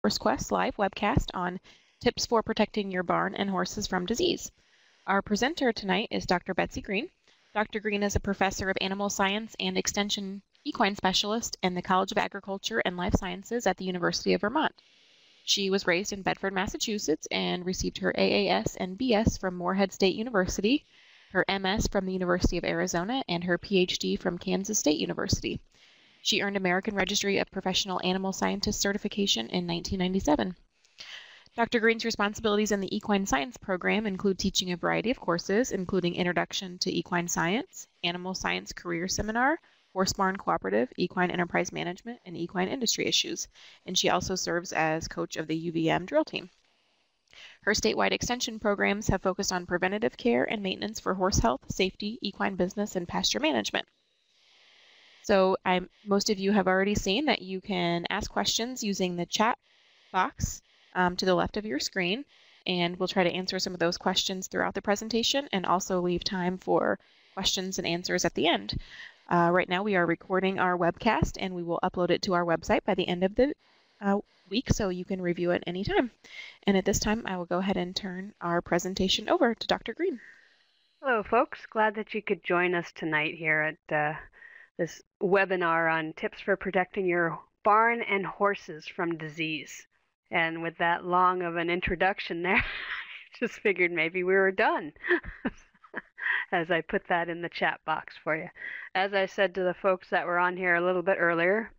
HorseQuest live webcast on tips for protecting your barn and horses from disease. Our presenter tonight is Dr. Betsy Greene. Dr. Greene is a professor of animal science and extension equine specialist in the College of Agriculture and Life Sciences at the University of Vermont. She was raised in Bedford, Massachusetts, and received her AAS and BS from Morehead State University, her MS from the University of Arizona, and her PhD from Kansas State University. She earned American Registry of Professional Animal Scientist certification in 1997. Dr. Greene's responsibilities in the equine science program include teaching a variety of courses, including Introduction to Equine Science, Animal Science Career Seminar, Horse Barn Cooperative, Equine Enterprise Management, and Equine Industry Issues, and she also serves as coach of the UVM drill team. Her statewide extension programs have focused on preventative care and maintenance for horse health, safety, equine business, and pasture management. So most of you have already seen that you can ask questions using the chat box to the left of your screen, and we'll try to answer some of those questions throughout the presentation and also leave time for questions and answers at the end. Right now we are recording our webcast and we will upload it to our website by the end of the week so you can review it anytime. And at this time I will go ahead and turn our presentation over to Dr. Greene. Hello folks, glad that you could join us tonight here at this webinar on tips for protecting your barn and horses from disease. And with that long of an introduction there, just figured maybe we were done as I put that in the chat box for you. As I said to the folks that were on here a little bit earlier,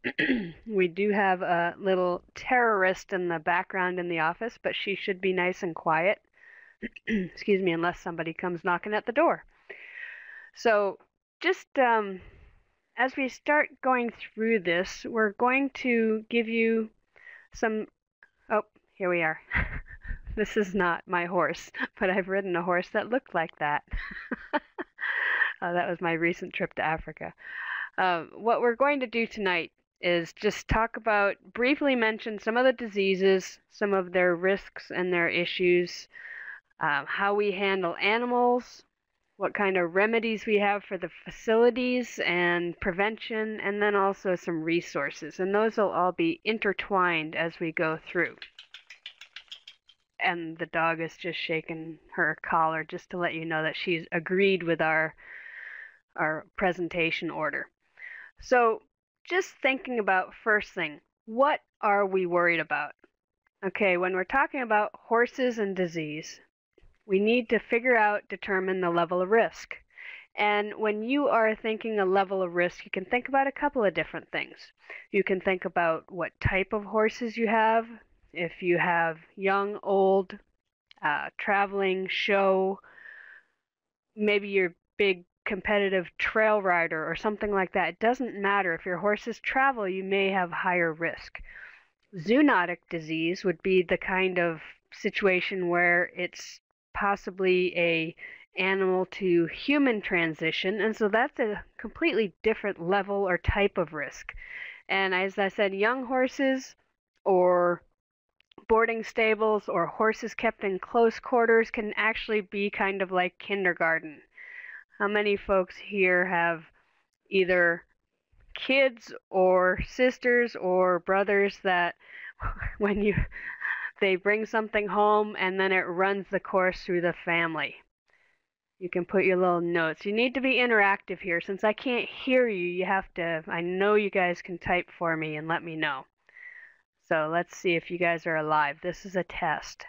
we do have a little terrorist in the background in the office, but she should be nice and quiet, excuse me, unless somebody comes knocking at the door. So just as we start going through this, we're going to give you some, oh, here we are. This is not my horse, but I've ridden a horse that looked like that. That was my recent trip to Africa. What we're going to do tonight is just talk about, briefly mention some of the diseases, some of their risks and their issues, how we handle animals, what kind of remedies we have for the facilities and prevention, and then also some resources. And those will all be intertwined as we go through. And the dog is just shaking her collar just to let you know that she's agreed with our presentation order. So just thinking about first thing, what are we worried about? Okay, when we're talking about horses and disease, we need to determine the level of risk. And when you are thinking a level of risk, you can think about a couple of different things. You can think about what type of horses you have. If you have young, old, traveling, show, maybe you're big competitive trail rider or something like that. It doesn't matter. If your horses travel, you may have higher risk. Zoonotic disease would be the kind of situation where it's possibly a animal to human transition, and so that's a completely different level or type of risk. And as I said, young horses or boarding stables or horses kept in close quarters can actually be kind of like kindergarten. How many folks here have either kids or sisters or brothers that when they bring something home and then it runs the course through the family? You can put your little notes. You need to be interactive here. Since I can't hear you, you have to, I know you guys can type for me and let me know. So let's see if you guys are alive. This is a test.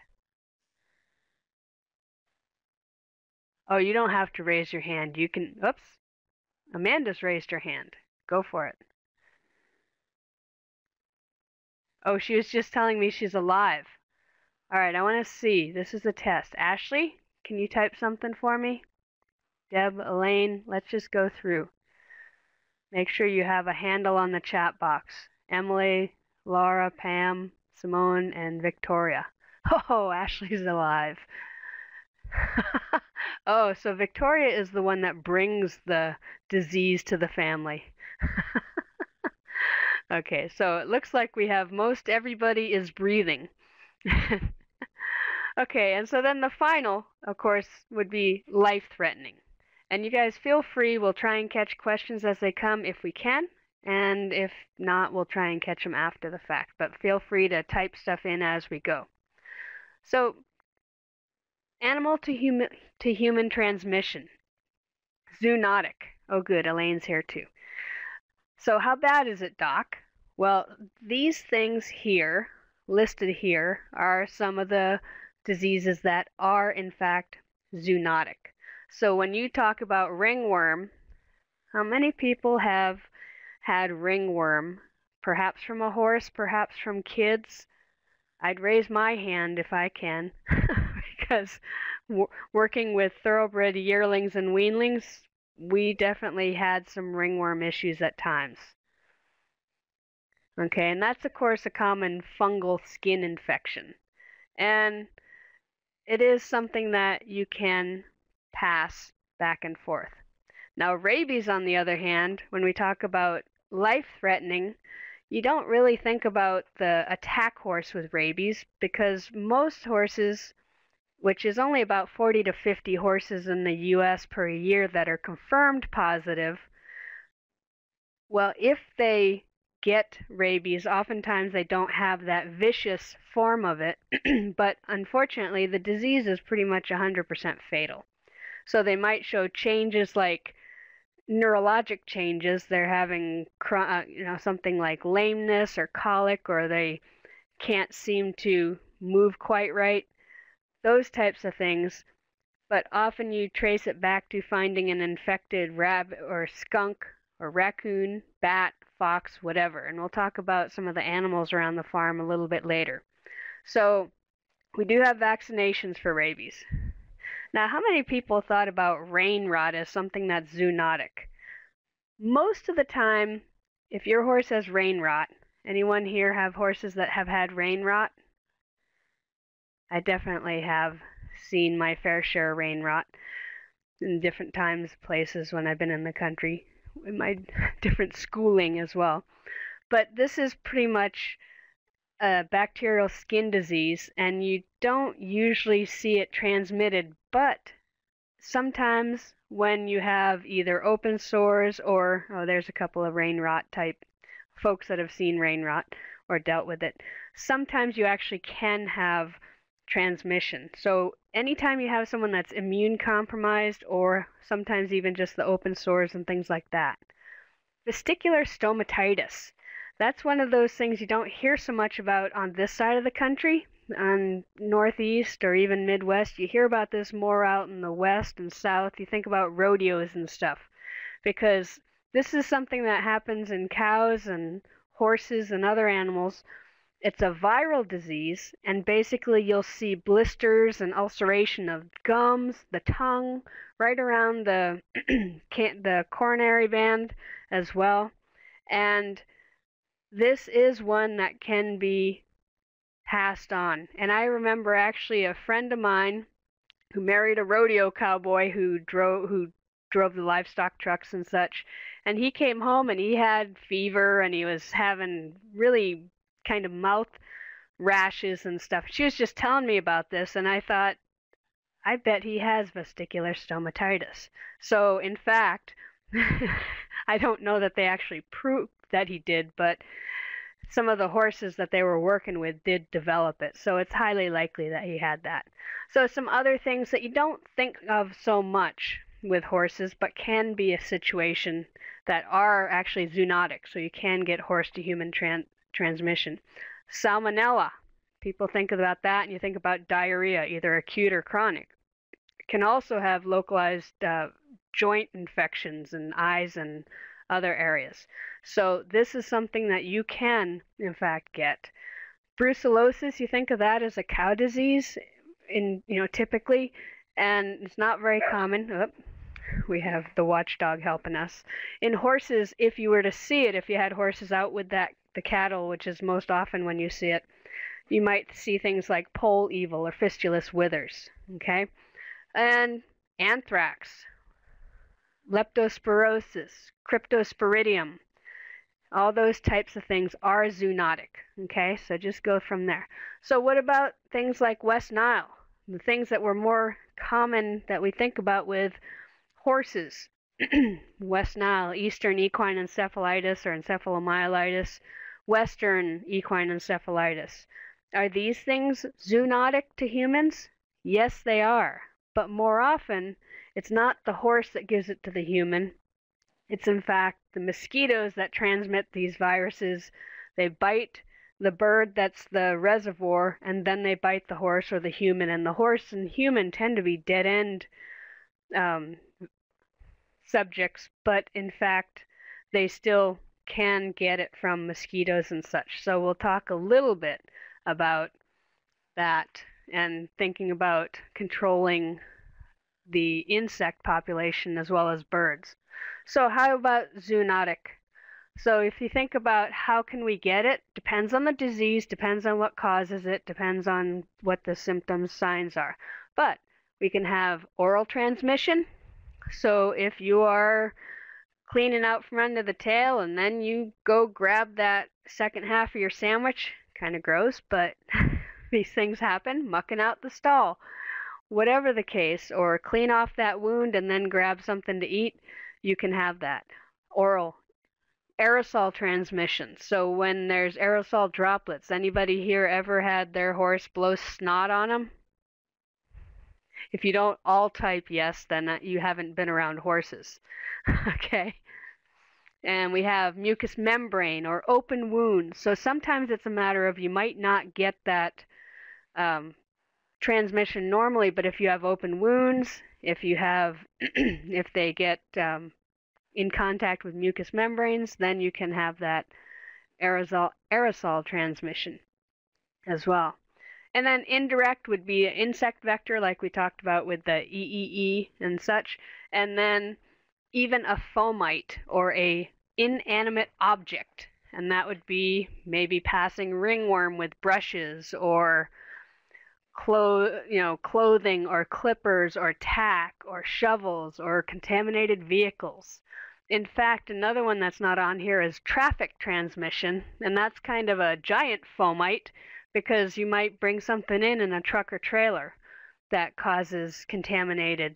Oh, you don't have to raise your hand. You can, oops, Amanda's raised her hand. Go for it. Oh, she was just telling me she's alive. All right, I want to see. This is a test. Ashley, can you type something for me? Deb, Elaine, let's just go through. Make sure you have a handle on the chat box. Emily, Laura, Pam, Simone, and Victoria. Oh, Ashley's alive. Oh, so Victoria is the one that brings the disease to the family. Okay, so it looks like we have most everybody is breathing. Okay, and so then the final, of course, would be life-threatening. And you guys feel free. We'll try and catch questions as they come if we can. and if not, we'll try and catch them after the fact. But feel free to type stuff in as we go. So, animal to human transmission. Zoonotic. Oh, good, Elaine's here too. So, how bad is it, Doc? Well, these things here, listed here, are some of the diseases that are, in fact, zoonotic. So, when you talk about ringworm, how many people have had ringworm? Perhaps from a horse, perhaps from kids? I'd raise my hand if I can, because working with thoroughbred yearlings and weanlings, we definitely had some ringworm issues at times. Okay, and that's of course a common fungal skin infection. And it is something that you can pass back and forth. Now, rabies, on the other hand, when we talk about life-threatening, you don't really think about the attack horse with rabies, because most horses, which is only about 40 to 50 horses in the US per year that are confirmed positive, well, if they get rabies, oftentimes they don't have that vicious form of it, but unfortunately the disease is pretty much 100% fatal. So they might show changes like neurologic changes. They're having something like lameness or colic, or they can't seem to move quite right, those types of things. But often you trace it back to finding an infected rabbit or skunk or raccoon, bat, fox, whatever. And we'll talk about some of the animals around the farm a little bit later. So we do have vaccinations for rabies. Now, how many people thought about rain rot as something that's zoonotic? Most of the time, if your horse has rain rot, anyone here have horses that have had rain rot? I definitely have seen my fair share of rain rot in different times, places when I've been in the country, in my different schooling as well. But this is pretty much a bacterial skin disease, and you don't usually see it transmitted, but sometimes when you have either open sores or, oh, there's a couple of rain rot type folks that have seen rain rot or dealt with it, sometimes you actually can have transmission. So anytime you have someone that's immune compromised, or sometimes even just the open sores and things like that. Vesicular stomatitis. That's one of those things you don't hear so much about on this side of the country. On Northeast or even Midwest, you hear about this more out in the West and South. You think about rodeos and stuff, because this is something that happens in cows and horses and other animals. It's a viral disease, and basically you'll see blisters and ulceration of gums, the tongue, right around the the coronary band as well. And this is one that can be passed on. And I remember actually a friend of mine who married a rodeo cowboy who drove the livestock trucks and such, and he came home and he had fever and he was having really kind of mouth rashes and stuff. She was just telling me about this, and I thought, I bet he has vesicular stomatitis. So in fact, I don't know that they actually proved that he did, but some of the horses that they were working with did develop it. So it's highly likely that he had that. So some other things that you don't think of so much with horses, but can be a situation that are actually zoonotic. So you can get horse to human transmission. Salmonella. People think about that, and you think about diarrhea, either acute or chronic. It can also have localized joint infections in eyes and other areas. So this is something that you can, in fact, get. Brucellosis, you think of that as a cow disease, typically, and it's not very common. Oh, we have the watchdog helping us. In horses, if you were to see it, if you had horses out with the cattle, which is most often when you see it, you might see things like pole evil or fistulous withers. Okay, and anthrax, leptospirosis, cryptosporidium, all those types of things are zoonotic. Okay, so just go from there. So what about things like West Nile? The things that were more common that we think about with horses. West Nile, Eastern equine encephalitis or encephalomyelitis, Western equine encephalitis. Are these things zoonotic to humans? Yes, they are. But more often, it's not the horse that gives it to the human. It's in fact the mosquitoes that transmit these viruses. They bite the bird that's the reservoir, and then they bite the horse or the human. And the horse and human tend to be dead-end subjects, but in fact, they still can get it from mosquitoes and such. So we'll talk a little bit about that and thinking about controlling the insect population as well as birds. So how about zoonotic? So if you think about how can we get it, depends on the disease, depends on what causes it, depends on what the symptoms, signs are. But we can have oral transmission. So if you are cleaning out from under the tail and then you go grab that second half of your sandwich, kind of gross, but these things happen, mucking out the stall. Whatever the case, or clean off that wound and then grab something to eat, you can have that. Oral. Aerosol transmission. So when there's aerosol droplets, anybody here ever had their horse blow snot on them? If you don't all type yes, then you haven't been around horses. Okay. And we have mucous membrane or open wounds. So sometimes it's a matter of you might not get that transmission normally, but if you have open wounds, if you have, if they get in contact with mucous membranes, then you can have that aerosol transmission as well. And then indirect would be an insect vector, like we talked about with the EEE and such. And then even a fomite or a inanimate object. And that would be maybe passing ringworm with brushes or clothing or clippers or tack or shovels or contaminated vehicles. In fact, another one that's not on here is traffic transmission, and that's kind of a giant fomite because you might bring something in a truck or trailer that causes contamination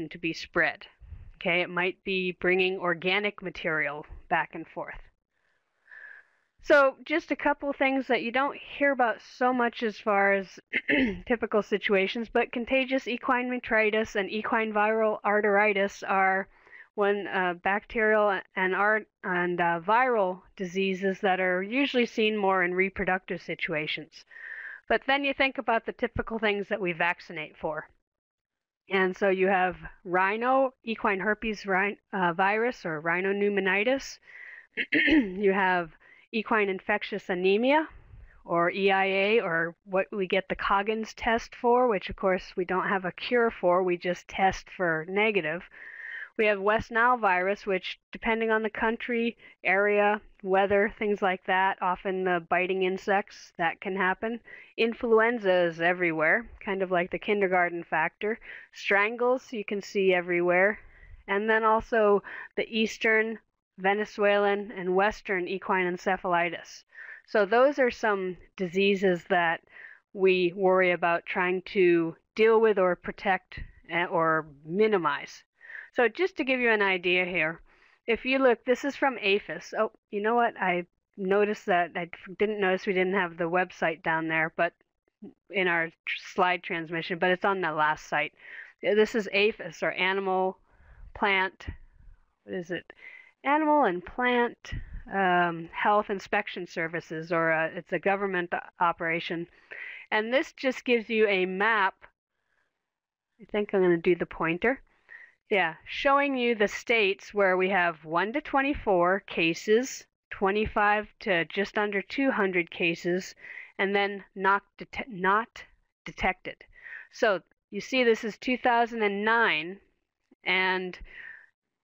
to be spread. Okay, it might be bringing organic material back and forth. So just a couple things that you don't hear about so much as far as typical situations, but contagious equine metritis and equine viral arteritis are when bacterial and viral diseases that are usually seen more in reproductive situations. But then you think about the typical things that we vaccinate for. And so you have rhino, equine herpes virus or rhinopneumonitis. You have equine infectious anemia or EIA, or what we get the Coggins test for, which of course we don't have a cure for, we just test for negative. We have West Nile virus, which depending on the country, area, weather, things like that, often the biting insects, that can happen. Influenza is everywhere, kind of like the kindergarten factor. Strangles you can see everywhere. And then also the Eastern, Venezuelan, and Western equine encephalitis. So those are some diseases that we worry about trying to deal with or protect or minimize. So just to give you an idea here, if you look, this is from APHIS. Oh, you know what? I noticed that I didn't notice we didn't have the website down there, but in our slide transmission, but it's on the last site. This is APHIS, or Animal Plant, what is it? Animal and Plant Health Inspection Services, or it's a government operation. And this just gives you a map. I think I'm going to do the pointer. Yeah, showing you the states where we have 1 to 24 cases, 25 to just under 200 cases, and then not detected. So you see this is 2009, and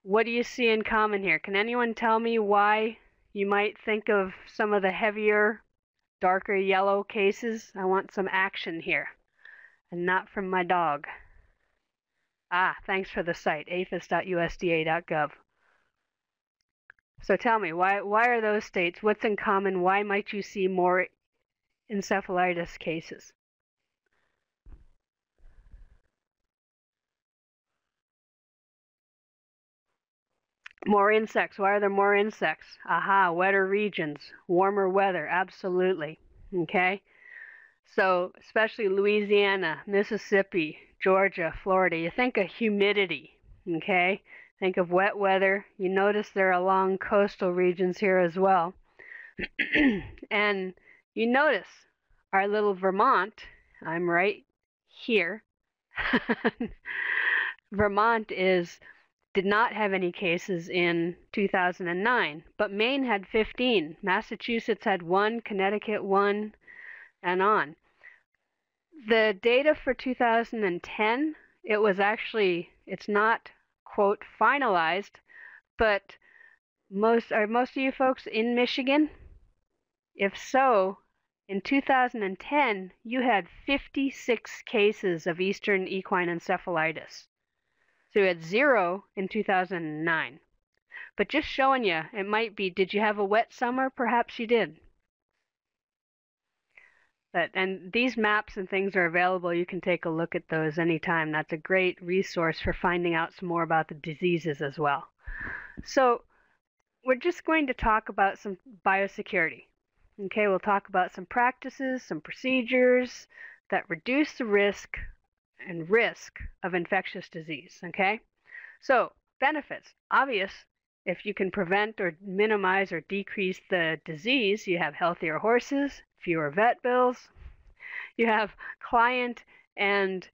what do you see in common here? Can anyone tell me why you might think of some of the heavier, darker yellow cases? I want some action here, and not from my dog. Thanks for the site, aphis.usda.gov. So tell me, why are those states? What's in common? Why might you see more encephalitis cases? More insects. Why are there more insects? Aha, wetter regions, warmer weather, absolutely. Okay? So, especially Louisiana, Mississippi, Georgia, Florida, you think of humidity. Okay? Think of wet weather. You notice there are along coastal regions here as well. And you notice our little Vermont, I'm right here. Vermont did not have any cases in 2009, but Maine had 15, Massachusetts had 1, Connecticut 1, and on. The data for 2010, it's not, quote, finalized, but are most of you folks in Michigan? If so, in 2010, you had 56 cases of eastern equine encephalitis. So you had 0 in 2009. But just showing you, it might be, did you have a wet summer? Perhaps you did. And these maps and things are available. You can take a look at those anytime. That's a great resource for finding out some more about the diseases as well. So we're just going to talk about some biosecurity. Okay, we'll talk about some practices, some procedures that reduce the risk of infectious disease. Okay, so benefits, obvious. If you can prevent or minimize or decrease the disease, you have healthier horses, fewer vet bills, you have client and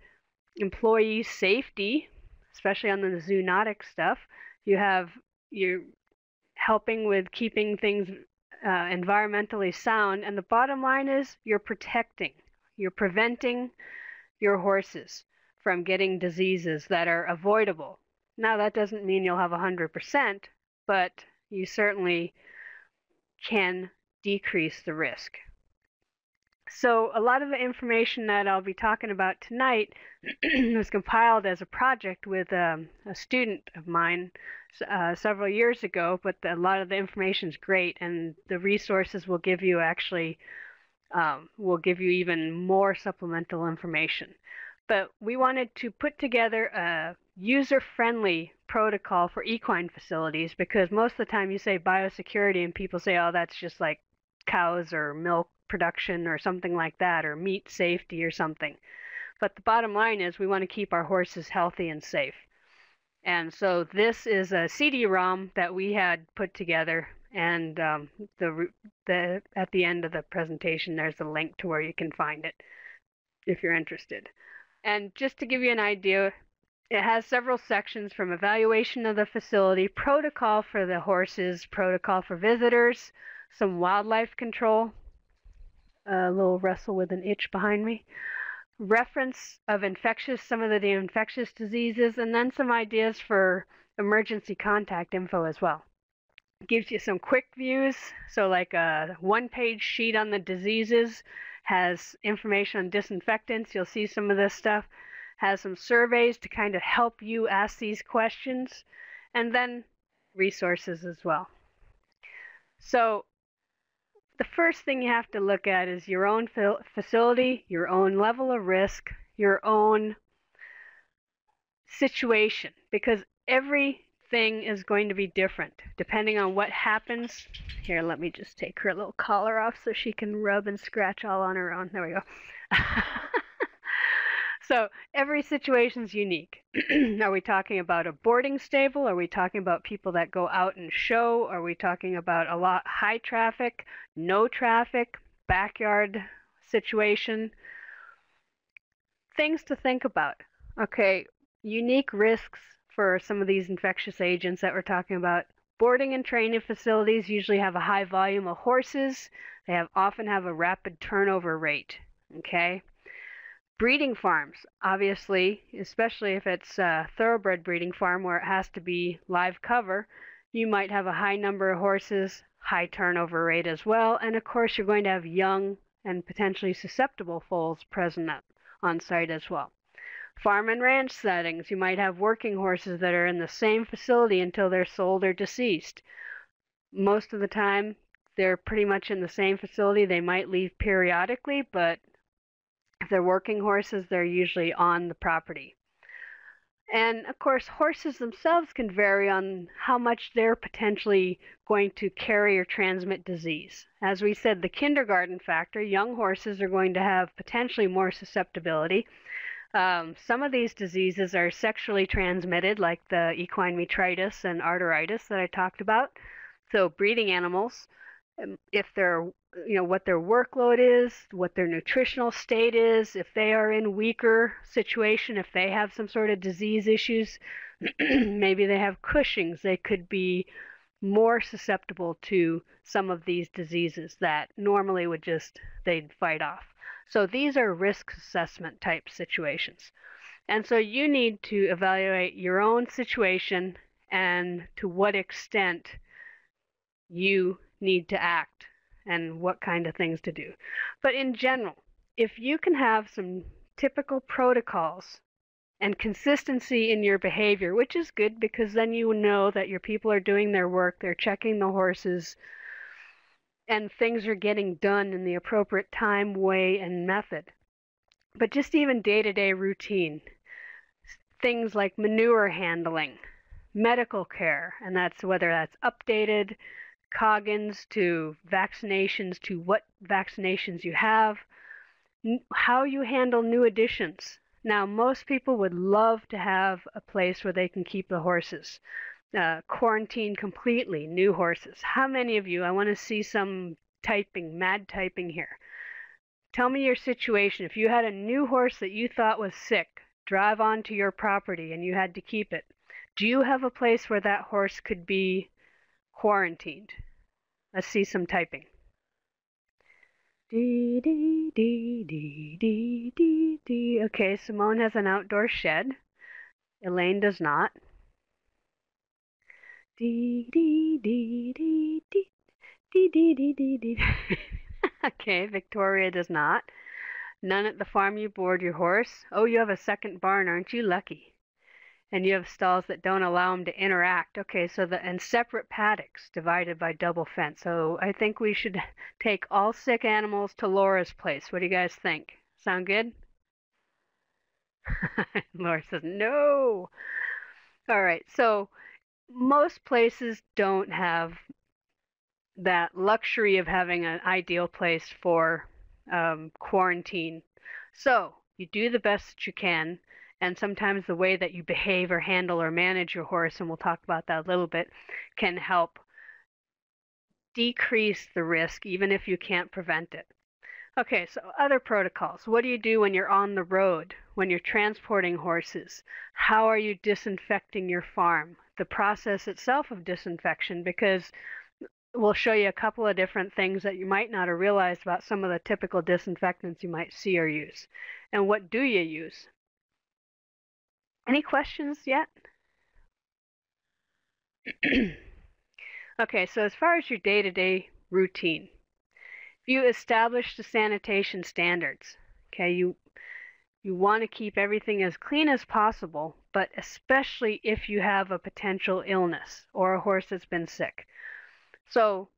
employee safety, especially on the zoonotic stuff. You're helping with keeping things environmentally sound, and the bottom line is you're preventing your horses from getting diseases that are avoidable. Now that doesn't mean you'll have 100%, but you certainly can decrease the risk. So a lot of the information that I'll be talking about tonight was compiled as a project with a student of mine several years ago, but a lot of the information is great, and the resources will give you even more supplemental information. But we wanted to put together a user-friendly protocol for equine facilities, because most of the time you say biosecurity and people say, oh, that's just like cows or milk production or something like that, or meat safety or something. But the bottom line is we want to keep our horses healthy and safe. And so this is a CD-ROM that we had put together, and at the end of the presentation there's a link to where you can find it if you're interested. And just to give you an idea, it has several sections, from evaluation of the facility, protocol for the horses, protocol for visitors, some wildlife control, a little wrestle with an itch behind me, reference of some of the infectious diseases, and then some ideas for emergency contact info as well. It gives you some quick views, so like a one-page sheet on the diseases has information on disinfectants. You'll see some of this stuff. Has some surveys to kind of help you ask these questions, and then resources as well. So the first thing you have to look at is your own facility, your own level of risk, your own situation, because everything is going to be different depending on what happens. Here, let me just take her little collar off so she can rub and scratch all on her own. There we go. So every situation is unique. Are we talking about a boarding stable? Are we talking about people that go out and show? Are we talking about a lot high traffic, no traffic, backyard situation? Things to think about. Okay, unique risks for some of these infectious agents that we're talking about. Boarding and training facilities usually have a high volume of horses. They often have a rapid turnover rate. Okay. Breeding farms, obviously, especially if it's a thoroughbred breeding farm where it has to be live cover, you might have a high number of horses, high turnover rate as well, and of course you're going to have young and potentially susceptible foals present on site as well. Farm and ranch settings, you might have working horses that are in the same facility until they're sold or deceased. Most of the time they're pretty much in the same facility. They might leave periodically, but if they're working horses, they're usually on the property. And of course, horses themselves can vary on how much they're potentially going to carry or transmit disease. As we said, the kindergarten factor, young horses are going to have potentially more susceptibility. Some of these diseases are sexually transmitted, like the equine metritis and arteritis that I talked about. So breeding animals, if they're, what their workload is, what their nutritional state is, if they are in weaker situation, if they have some sort of disease issues, maybe they have Cushing's, they could be more susceptible to some of these diseases that normally they'd fight off. So these are risk assessment type situations. And so you need to evaluate your own situation and to what extent you need to act and what kind of things to do. But in general, if you can have some typical protocols and consistency in your behavior, which is good because then you know that your people are doing their work, they're checking the horses, and things are getting done in the appropriate time, way, and method. But just even day-to-day routine, things like manure handling, medical care, and that's whether that's updated, Coggins to vaccinations, to what vaccinations you have, how you handle new additions. Now, most people would love to have a place where they can keep the horses, quarantine completely, new horses. How many of you, I want to see some typing, mad typing here. Tell me your situation. If you had a new horse that you thought was sick, drive onto your property and you had to keep it, do you have a place where that horse could be quarantined? Let's see some typing. Dee, dee, dee, dee, dee, dee, dee. Okay, Simone has an outdoor shed. Elaine does not. Dee, dee, dee, dee, dee, dee, dee, dee, dee, dee. Okay, Victoria does not. None at the farm you board your horse. Oh, you have a second barn, aren't you? Lucky. And you have stalls that don't allow them to interact. Okay, so and separate paddocks divided by double fence. So I think we should take all sick animals to Laura's place. What do you guys think? Sound good? Laura says no. All right, so most places don't have that luxury of having an ideal place for quarantine. So you do the best that you can. And sometimes the way that you behave or handle or manage your horse, and we'll talk about that a little bit, can help decrease the risk even if you can't prevent it. Okay, so other protocols. What do you do when you're on the road, when you're transporting horses? How are you disinfecting your farm? The process itself of disinfection, because we'll show you a couple of different things that you might not have realized about some of the typical disinfectants you might see or use. And what do you use? Any questions yet? Okay, so as far as your day-to-day routine, if you establish the sanitation standards, okay, you want to keep everything as clean as possible, but especially if you have a potential illness or a horse that's been sick. So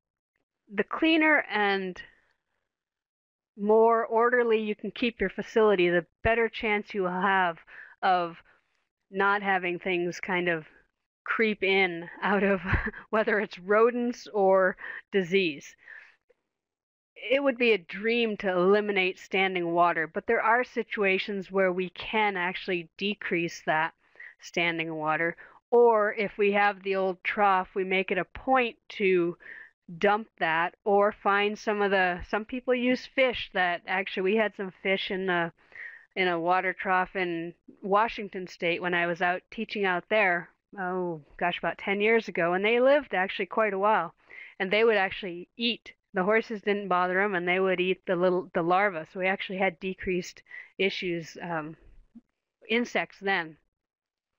the cleaner and more orderly you can keep your facility, the better chance you will have of not having things kind of creep in out of whether it's rodents or disease. It would be a dream to eliminate standing water, but there are situations where we can actually decrease that standing water. Or if we have the old trough, we make it a point to dump that, or find some people use fish that actually, we had some fish in a water trough in Washington State when I was out teaching out there, oh gosh, about 10 years ago, and they lived actually quite a while. And they would actually eat. The horses didn't bother them, and they would eat the larvae. So we actually had decreased issues, insects then.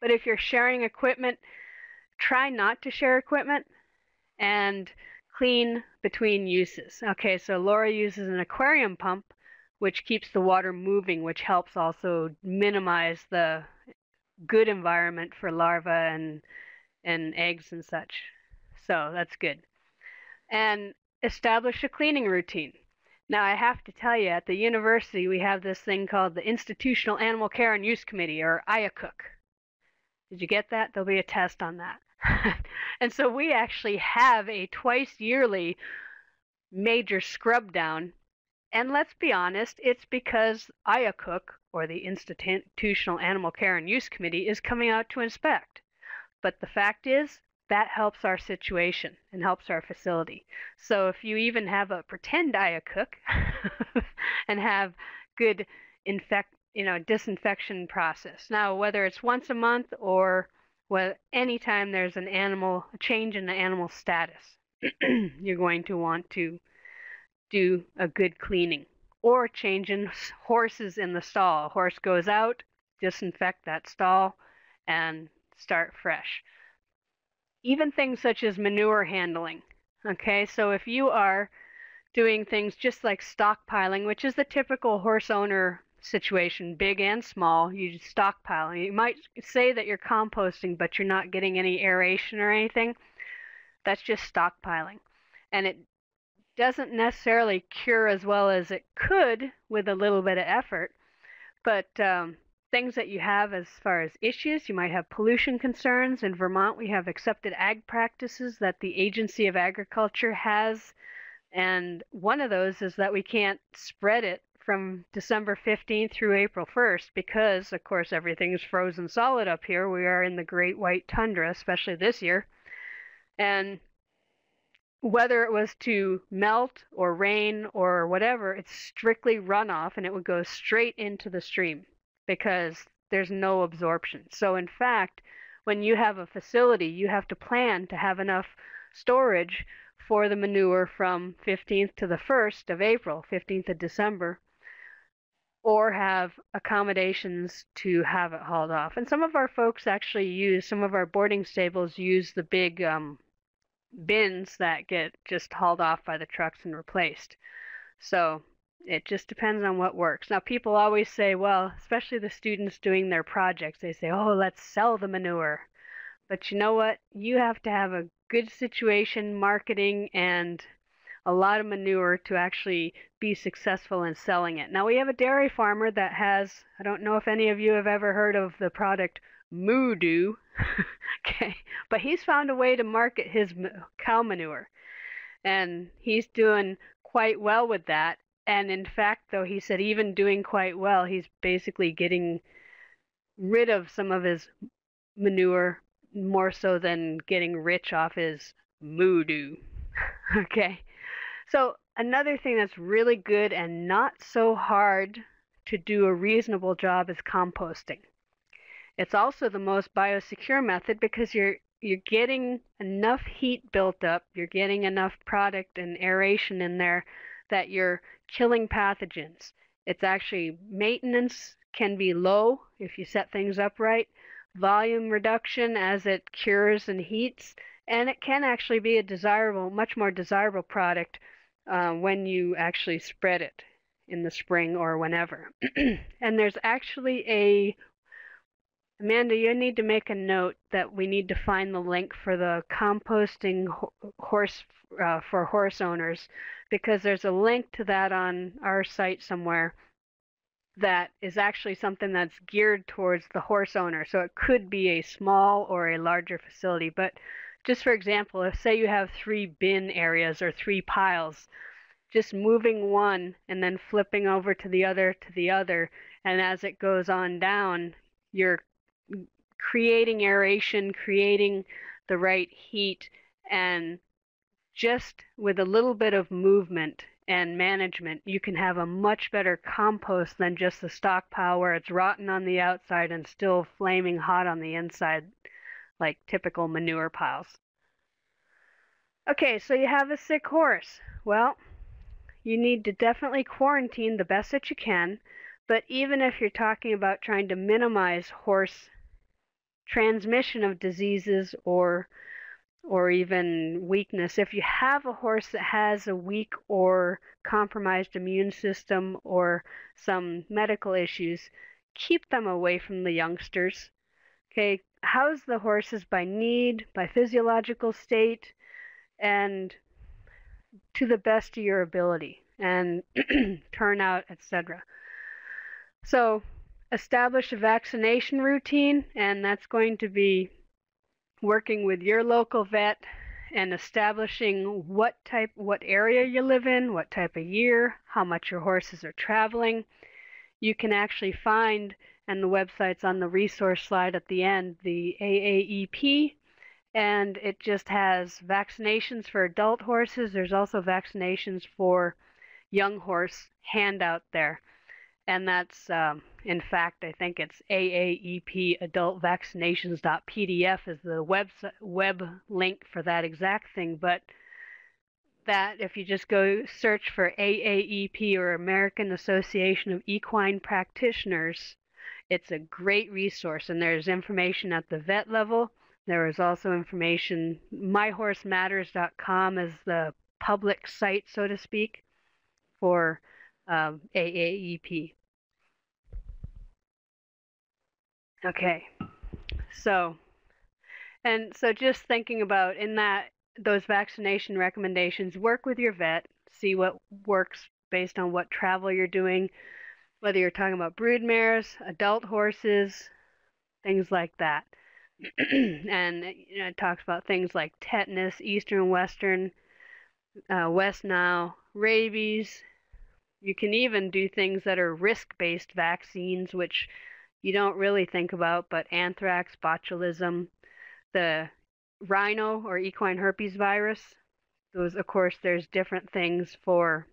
But if you're sharing equipment, try not to share equipment and clean between uses. Okay, so Laura uses an aquarium pump, which keeps the water moving, which helps also minimize the good environment for larvae and eggs and such. So that's good. And establish a cleaning routine. Now, I have to tell you, at the university, we have this thing called the Institutional Animal Care and Use Committee, or IACUC. Did you get that? There'll be a test on that. And so we actually have a twice yearly major scrub down. And let's be honest, it's because IACUC, or the Institutional Animal Care and Use Committee, is coming out to inspect. But the fact is, that helps our situation and helps our facility. So if you even have a pretend IACUC and have good disinfection process. Now, whether it's once a month or anytime there's a change in the animal status, you're going to want to do a good cleaning. Or changing horses in the stall. A horse goes out, disinfect that stall, and start fresh. Even things such as manure handling. Okay, so if you are doing things just like stockpiling, which is the typical horse owner situation, big and small, you stockpile. You might say that you're composting, but you're not getting any aeration or anything. That's just stockpiling. And it doesn't necessarily cure as well as it could with a little bit of effort, but things that you have as far as issues, you might have pollution concerns. In Vermont, we have accepted ag practices that the Agency of Agriculture has, and one of those is that we can't spread it from December 15th through April 1st because, of course, everything's frozen solid up here. We are in the Great White Tundra, especially this year. And whether it was to melt or rain or whatever, it's strictly runoff and it would go straight into the stream because there's no absorption. So in fact, when you have a facility, you have to plan to have enough storage for the manure from 15th to the 1st of April, 15th of December, or have accommodations to have it hauled off. And some of our folks actually some of our boarding stables use the big bins that get just hauled off by the trucks and replaced. So it just depends on what works. Now people always say, well, especially the students doing their projects, they say, oh, let's sell the manure. But you know what? You have to have a good situation, marketing, and a lot of manure to actually be successful in selling it. Now we have a dairy farmer that has, I don't know if any of you have ever heard of the product Moo-Doo. Okay, but he's found a way to market his cow manure, and he's doing quite well with that. And in fact, though, he said even doing quite well, he's basically getting rid of some of his manure more so than getting rich off his Moo-Doo. Okay, so another thing that's really good and not so hard to do a reasonable job is composting. It's also the most biosecure method because you're getting enough heat built up, you're getting enough product and aeration in there that you're killing pathogens. It's actually, maintenance can be low if you set things up right, volume reduction as it cures and heats, and it can actually be a much more desirable product when you actually spread it in the spring or whenever. And there's actually Amanda, you need to make a note that we need to find the link for the composting for horse owners, because there's a link to that on our site somewhere that is actually something that's geared towards the horse owner. So it could be a small or a larger facility. But just for example, if say you have 3 bin areas or 3 piles, just moving one and then flipping over to the other, and as it goes on down, you're creating aeration, creating the right heat, and just with a little bit of movement and management, you can have a much better compost than just the stockpile where it's rotten on the outside and still flaming hot on the inside, like typical manure piles. Okay, so you have a sick horse. Well, you need to definitely quarantine the best that you can, but even if you're talking about trying to minimize horse transmission of diseases or even weakness, if you have a horse that has a weak or compromised immune system or some medical issues, keep them away from the youngsters. Okay, house the horses by need, by physiological state, and to the best of your ability, and turnout, etc. So establish a vaccination routine, and that's going to be working with your local vet and establishing what area you live in, what type of year, how much your horses are traveling. You can actually find, and the website's on the resource slide at the end, the AAEP, and it just has vaccinations for adult horses. There's also vaccinations for young horse handout there. And that's, in fact, I think it's AAEP Adult Vaccinations.pdf is the web link for that exact thing. But that, if you just go search for AAEP or American Association of Equine Practitioners, it's a great resource. And there's information at the vet level. There is also information, myhorsematters.com is the public site, so to speak, for AAEP. Okay, so just thinking about in those vaccination recommendations, work with your vet, see what works based on what travel you're doing, whether you're talking about brood mares, adult horses, things like that. And it talks about things like tetanus, eastern and western, West Nile, rabies. You can even do things that are risk-based vaccines, which you don't really think about, but anthrax, botulism, the rhino or equine herpes virus. Those, of course, there's different things for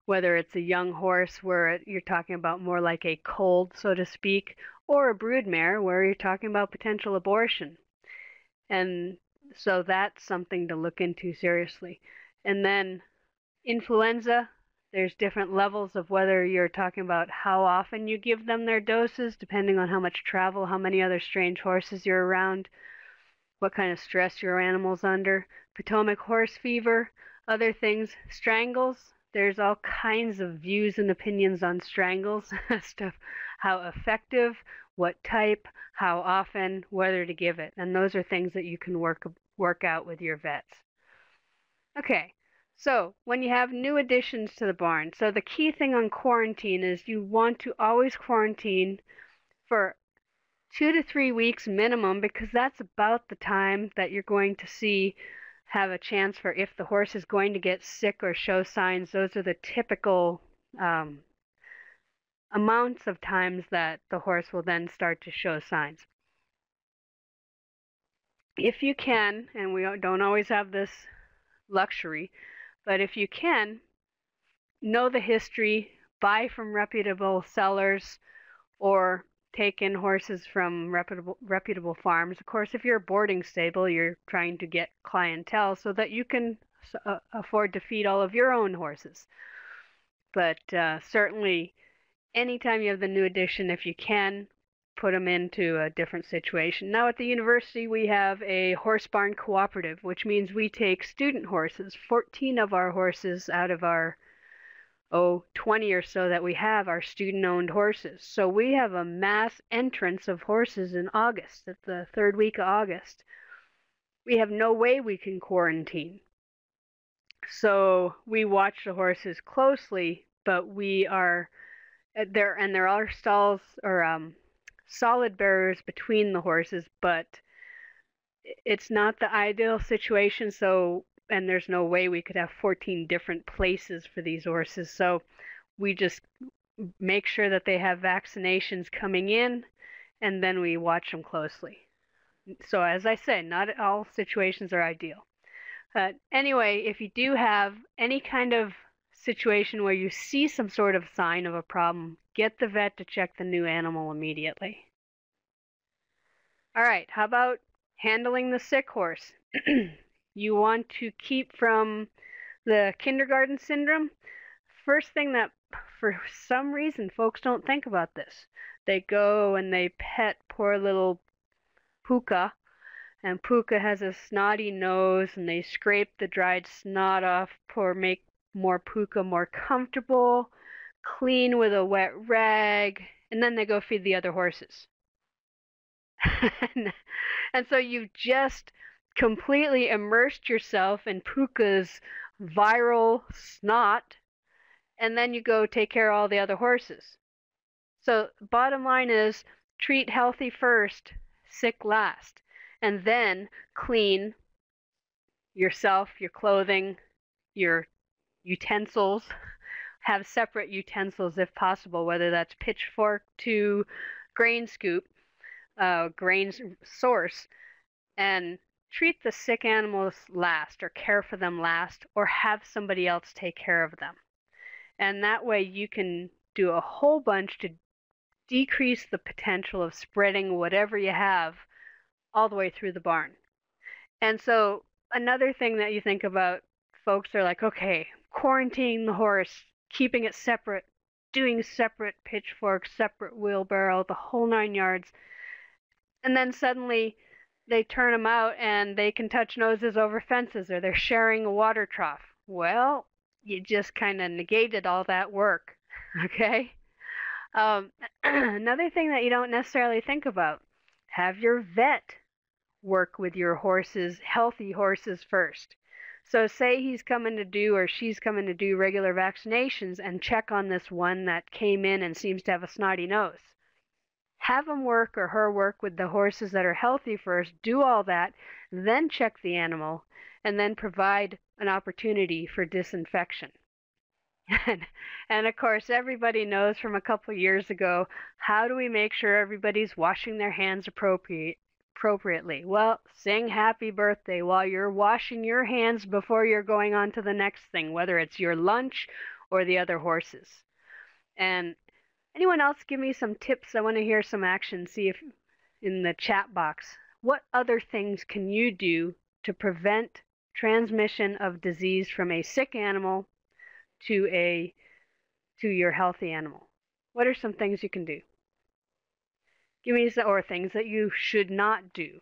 whether it's a young horse where you're talking about more like a cold, so to speak, or a brood mare where you're talking about potential abortion. And so that's something to look into seriously. And then influenza, there's different levels of whether you're talking about how often you give them their doses, depending on how much travel, how many other strange horses you're around, what kind of stress your animal's under. Potomac horse fever, other things. Strangles, there's all kinds of views and opinions on strangles as to how effective, what type, how often, whether to give it. And those are things that you can work out with your vets. Okay. So when you have new additions to the barn, so the key thing on quarantine is you want to always quarantine for 2 to 3 weeks minimum, because that's about the time that you're going to have a chance for if the horse is going to get sick or show signs. Those are the typical amounts of times that the horse will then start to show signs. If you can, and we don't always have this luxury, but if you can, know the history, buy from reputable sellers, or take in horses from reputable farms. Of course, if you're a boarding stable, you're trying to get clientele so that you can afford to feed all of your own horses. But certainly, anytime you have the new addition, if you can, put them into a different situation. Now at the university, we have a horse barn cooperative, which means we take student horses. 14 of our horses out of our 20 or so that we have are student-owned horses. So we have a mass entrance of horses in August, at the third week of August. We have no way we can quarantine. So we watch the horses closely, but we are there, and there are stalls or solid barriers between the horses, but it's not the ideal situation. So, and there's no way we could have 14 different places for these horses. So we just make sure that they have vaccinations coming in, and then we watch them closely. So as I say, not all situations are ideal. Anyway, if you do have any kind of situation where you see some sort of sign of a problem, get the vet to check the new animal immediately. All right, how about handling the sick horse? You want to keep from the kindergarten syndrome. First thing that, for some reason, folks don't think about this. They go and they pet poor little Puka, and Puka has a snotty nose, and they scrape the dried snot off, make more Puka more comfortable, clean with a wet rag, and then they go feed the other horses. And so you've just completely immersed yourself in Puka's viral snot, and then you go take care of all the other horses. So bottom line is treat healthy first, sick last, and then clean yourself, your clothing, your utensils. Have separate utensils if possible, whether that's pitchfork to grain scoop, grain source, and treat the sick animals last or care for them last or have somebody else take care of them. And that way you can do a whole bunch to decrease the potential of spreading whatever you have all the way through the barn. And so another thing that you think about, folks are like, okay, quarantining the horse, keeping it separate, doing separate pitchforks, separate wheelbarrow, the whole 9 yards. And then suddenly they turn them out and they can touch noses over fences, or they're sharing a water trough. Well, you just kind of negated all that work, okay? Another thing that you don't necessarily think about, have your vet work with your horses, healthy horses first. So say he's coming to do or she's coming to do regular vaccinations and check on this one that came in and seems to have a snotty nose. Have him work or her work with the horses that are healthy first, do all that, then check the animal, and then provide an opportunity for disinfection. And of course, everybody knows from a couple years ago, how do we make sure everybody's washing their hands appropriately? Well, sing happy birthday while you're washing your hands before you're going on to the next thing, whether it's your lunch or the other horses. And anyone else give me some tips? I want to hear some action, see if in the chat box. What other things can you do to prevent transmission of disease from a sick animal to your healthy animal? What are some things you can do? Give me some, or things that you should not do.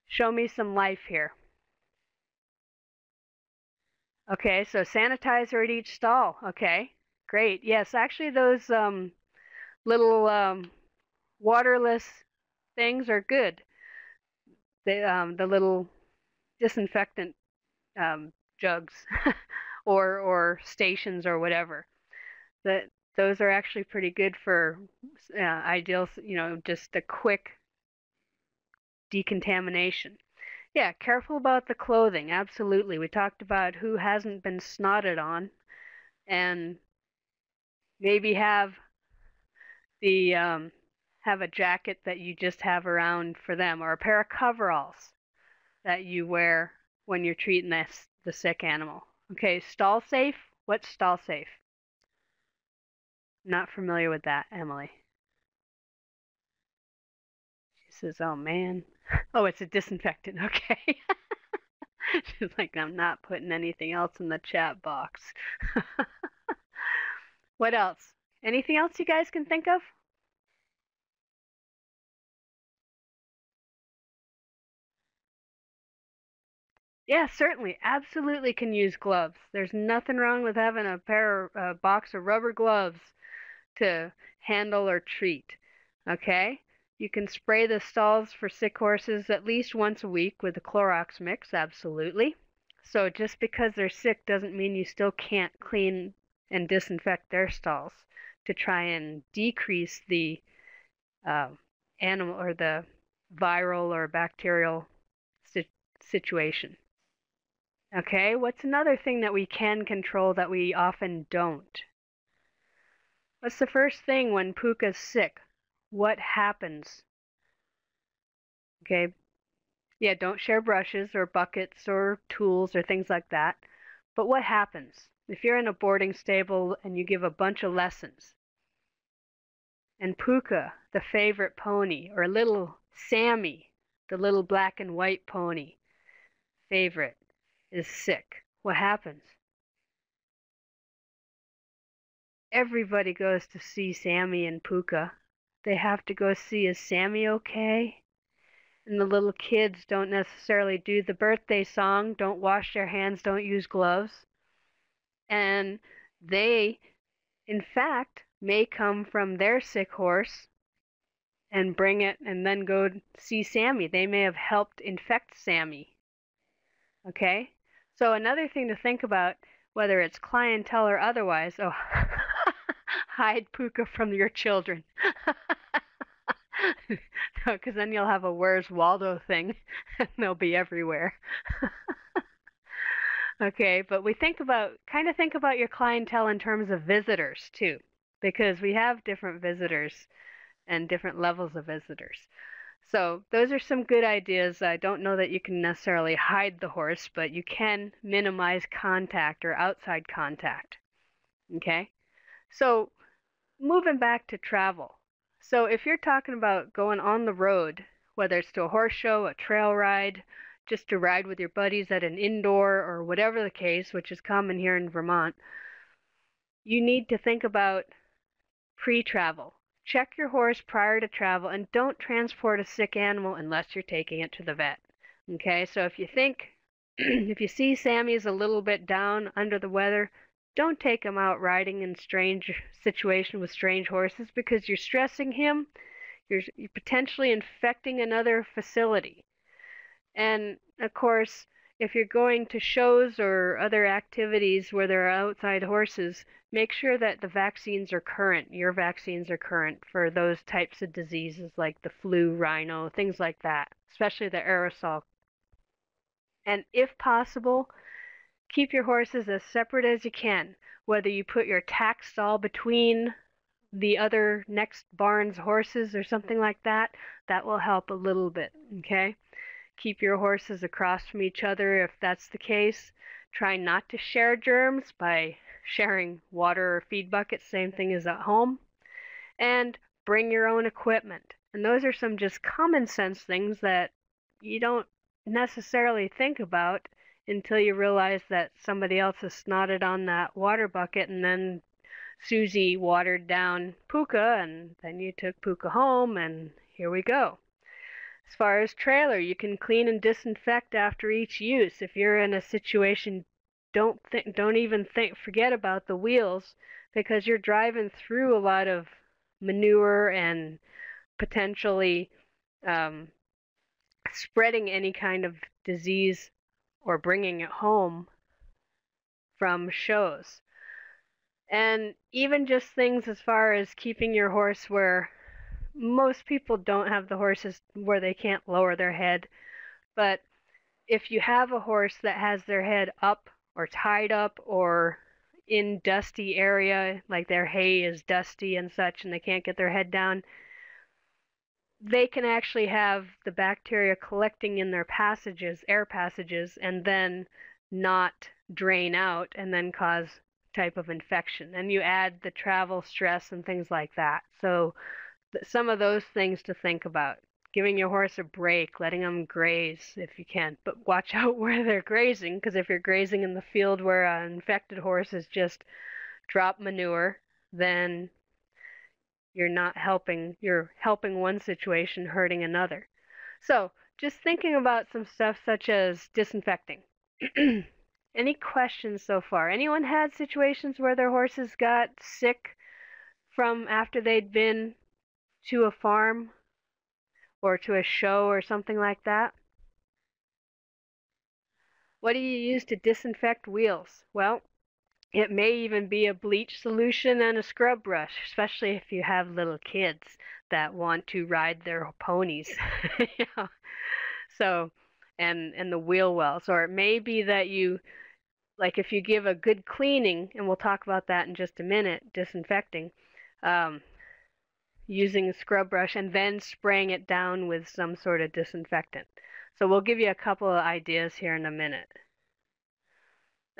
Show me some life here. Okay, so sanitizer at each stall. Okay, great. Yes, actually those little waterless things are good. The little disinfectant jugs or stations or whatever. Those are actually pretty good for ideal, just a quick decontamination. Yeah, careful about the clothing. Absolutely. We talked about who hasn't been snotted on, and maybe have a jacket that you just have around for them, or a pair of coveralls that you wear when you're treating the sick animal. Okay, stall safe. What's stall safe? Not familiar with that, Emily. She says, oh man. Oh, it's a disinfectant. Okay. She's like, I'm not putting anything else in the chat box. What else? Anything else you guys can think of? Yeah, certainly. Absolutely can use gloves. There's nothing wrong with having a box of rubber gloves to handle or treat. Okay? You can spray the stalls for sick horses at least once a week with a Clorox mix, absolutely. So just because they're sick doesn't mean you still can't clean and disinfect their stalls to try and decrease the animal or the viral or bacterial situation. Okay, what's another thing that we can control that we often don't? What's the first thing when Puka's sick? What happens? Okay, yeah, don't share brushes or buckets or tools or things like that. But what happens if you're in a boarding stable and you give a bunch of lessons, and Puka, the favorite pony, or little Sammy, the little black and white pony favorite, is sick? What happens? Everybody goes to see Sammy and Puka. They have to go see, is Sammy okay? And the little kids don't necessarily do the birthday song, don't wash their hands, don't use gloves. And they, in fact, may come from their sick horse and bring it and then go see Sammy. They may have helped infect Sammy. Okay? So another thing to think about, whether it's clientele or otherwise, oh, hide puka from your children. Because then you'll have a Where's Waldo thing, and they'll be everywhere. Okay, but we kind of think about your clientele in terms of visitors too, because we have different visitors and different levels of visitors. So those are some good ideas. I don't know that you can necessarily hide the horse, but you can minimize contact or outside contact. Okay, so moving back to travel. So if you're talking about going on the road, whether it's to a horse show, a trail ride, just to ride with your buddies at an indoor or whatever the case, which is common here in Vermont, you need to think about pre-travel. Check your horse prior to travel and don't transport a sick animal unless you're taking it to the vet. Okay, so if you think, if you see Sammy's a little bit down under the weather, don't take him out riding in strange situation with strange horses because you're stressing him. You're potentially infecting another facility. And of course, if you're going to shows or other activities where there are outside horses, make sure that the vaccines are current. Your vaccines are current for those types of diseases like the flu, rhino, things like that, especially the aerosol. And if possible, keep your horses as separate as you can, whether you put your tack stall between the other next barn's horses or something like that. That will help a little bit, okay? Keep your horses across from each other if that's the case. Try not to share germs by sharing water or feed buckets, same thing as at home. And bring your own equipment. And those are some just common sense things that you don't necessarily think about until you realize that somebody else has snotted on that water bucket and then Susie watered down Puka and then you took Puka home and here we go. As far as trailer, you can clean and disinfect after each use. If you're in a situation, don't even forget about the wheels because you're driving through a lot of manure and potentially spreading any kind of disease or bringing it home from shows. And even just things as far as keeping your horse where most people don't have the horses where they can't lower their head. But if you have a horse that has their head up or tied up or in dusty area, like their hay is dusty and such, and they can't get their head down, they can actually have the bacteria collecting in their passages, air passages, and then not drain out and then cause type of infection. And you add the travel stress and things like that. So some of those things to think about. Giving your horse a break, letting them graze if you can, but watch out where they're grazing, because if you're grazing in the field where an infected horse has just dropped manure, then you're helping one situation, hurting another. So just thinking about some stuff such as disinfecting. Any questions so far? Anyone had situations where their horses got sick from after they'd been to a farm or to a show or something like that? What do you use to disinfect wheels? Well, it may even be a bleach solution and a scrub brush, especially if you have little kids that want to ride their ponies. Yeah. So, and the wheel wells. Or it may be that you, like if you give a good cleaning, and we'll talk about that in just a minute, disinfecting, using a scrub brush and then spraying it down with some sort of disinfectant. So we'll give you a couple of ideas here in a minute.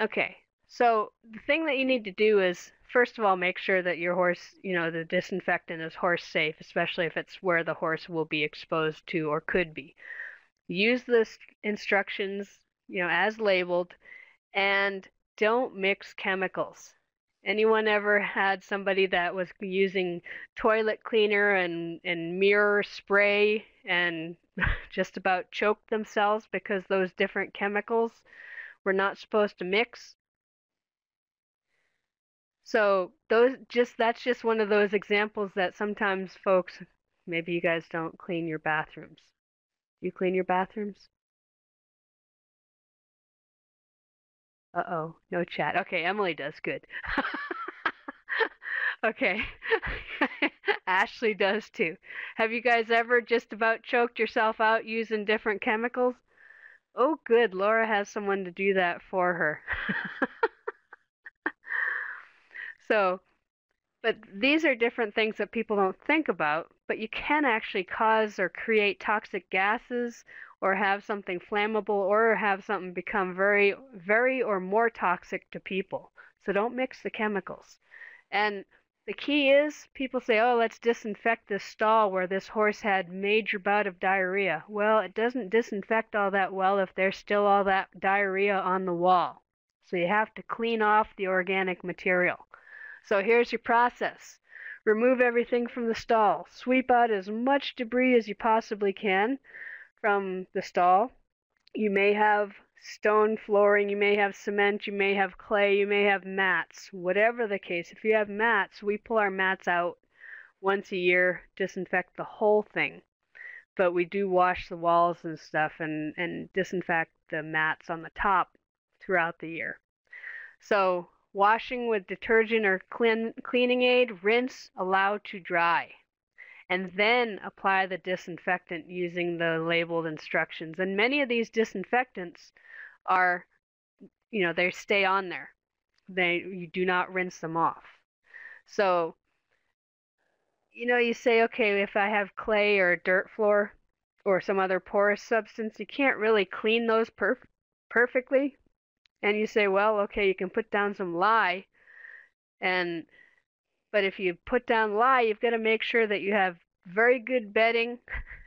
Okay, so the thing that you need to do is, first of all, make sure that your horse, the disinfectant is horse safe, especially if it's where the horse will be exposed to or could be. Use the instructions, as labeled, and don't mix chemicals. Anyone ever had somebody that was using toilet cleaner and mirror spray and just about choked themselves because those different chemicals were not supposed to mix? So that's just one of those examples that sometimes folks, maybe you guys don't clean your bathrooms. You clean your bathrooms? Uh-oh, no chat. Okay, Emily does, good. Okay. Ashley does too. Have you guys ever just about choked yourself out using different chemicals? Oh, good. Laura has someone to do that for her. So, but these are different things that people don't think about, but you can actually cause or create toxic gases or have something flammable or have something become very, very or more toxic to people. So don't mix the chemicals. And the key is people say, oh, let's disinfect this stall where this horse had major bout of diarrhea. Well, it doesn't disinfect all that well if there's still all that diarrhea on the wall. So you have to clean off the organic material. So here's your process. Remove everything from the stall. Sweep out as much debris as you possibly can from the stall. You may have stone flooring, you may have cement, you may have clay, you may have mats. Whatever the case, if you have mats, we pull our mats out once a year, disinfect the whole thing. But we do wash the walls and stuff and disinfect the mats on the top throughout the year. So washing with detergent or cleaning aid, rinse, allow to dry, and then apply the disinfectant using the labeled instructions. And many of these disinfectants are, they stay on there. You do not rinse them off. So, you say, okay, if I have clay or dirt floor or some other porous substance, you can't really clean those perfectly. And you say, well, okay, you can put down some lye, but if you put down lye, you've got to make sure that you have very good bedding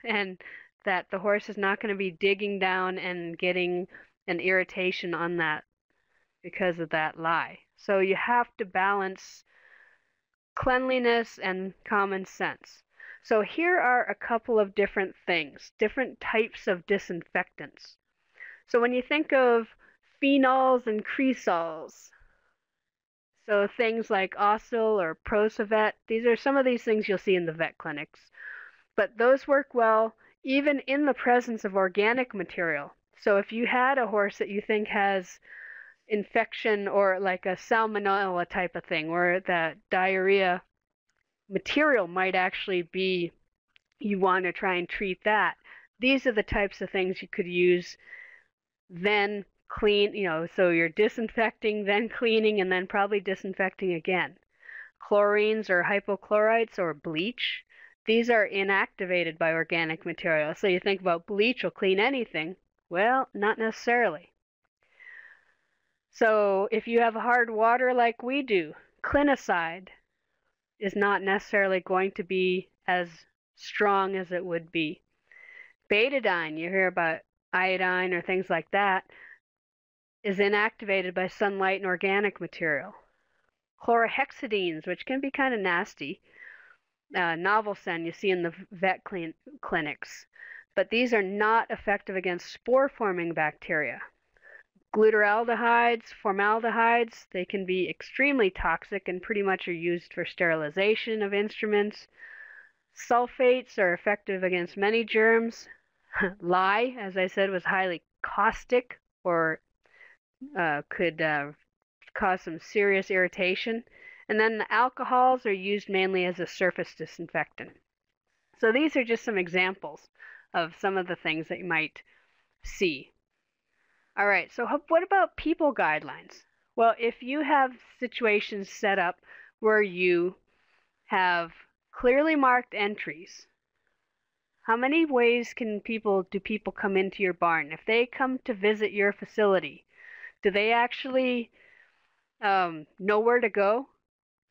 and that the horse is not going to be digging down and getting an irritation on that because of that lye. So you have to balance cleanliness and common sense. So here are a couple of different things, different types of disinfectants. So when you think of phenols and cresols, so things like Osyl or Procivet, these are some of these things you'll see in the vet clinics. But those work well even in the presence of organic material. So if you had a horse that you think has infection or like a salmonella type of thing, where that diarrhea material might actually be, you want to try and treat that, these are the types of things you could use, then clean, so you're disinfecting, then cleaning, and then probably disinfecting again. Chlorines or hypochlorites or bleach, these are inactivated by organic material. So you think about bleach will clean anything. Well, not necessarily. So if you have hard water like we do, clinicide is not necessarily going to be as strong as it would be. Betadine, you hear about iodine or things like that, is inactivated by sunlight and organic material. Chlorhexidines, which can be kind of nasty, Novelsen you see in the vet clinics, but these are not effective against spore-forming bacteria. Glutaraldehydes, formaldehydes, they can be extremely toxic and pretty much are used for sterilization of instruments. Sulfates are effective against many germs. Lye, as I said, was highly caustic or could cause some serious irritation. And then the alcohols are used mainly as a surface disinfectant. So these are just some examples of some of the things that you might see. All right, so what about people guidelines? Well, if you have situations set up where you have clearly marked entries, how many ways do people come into your barn? If they come to visit your facility, do they actually know where to go?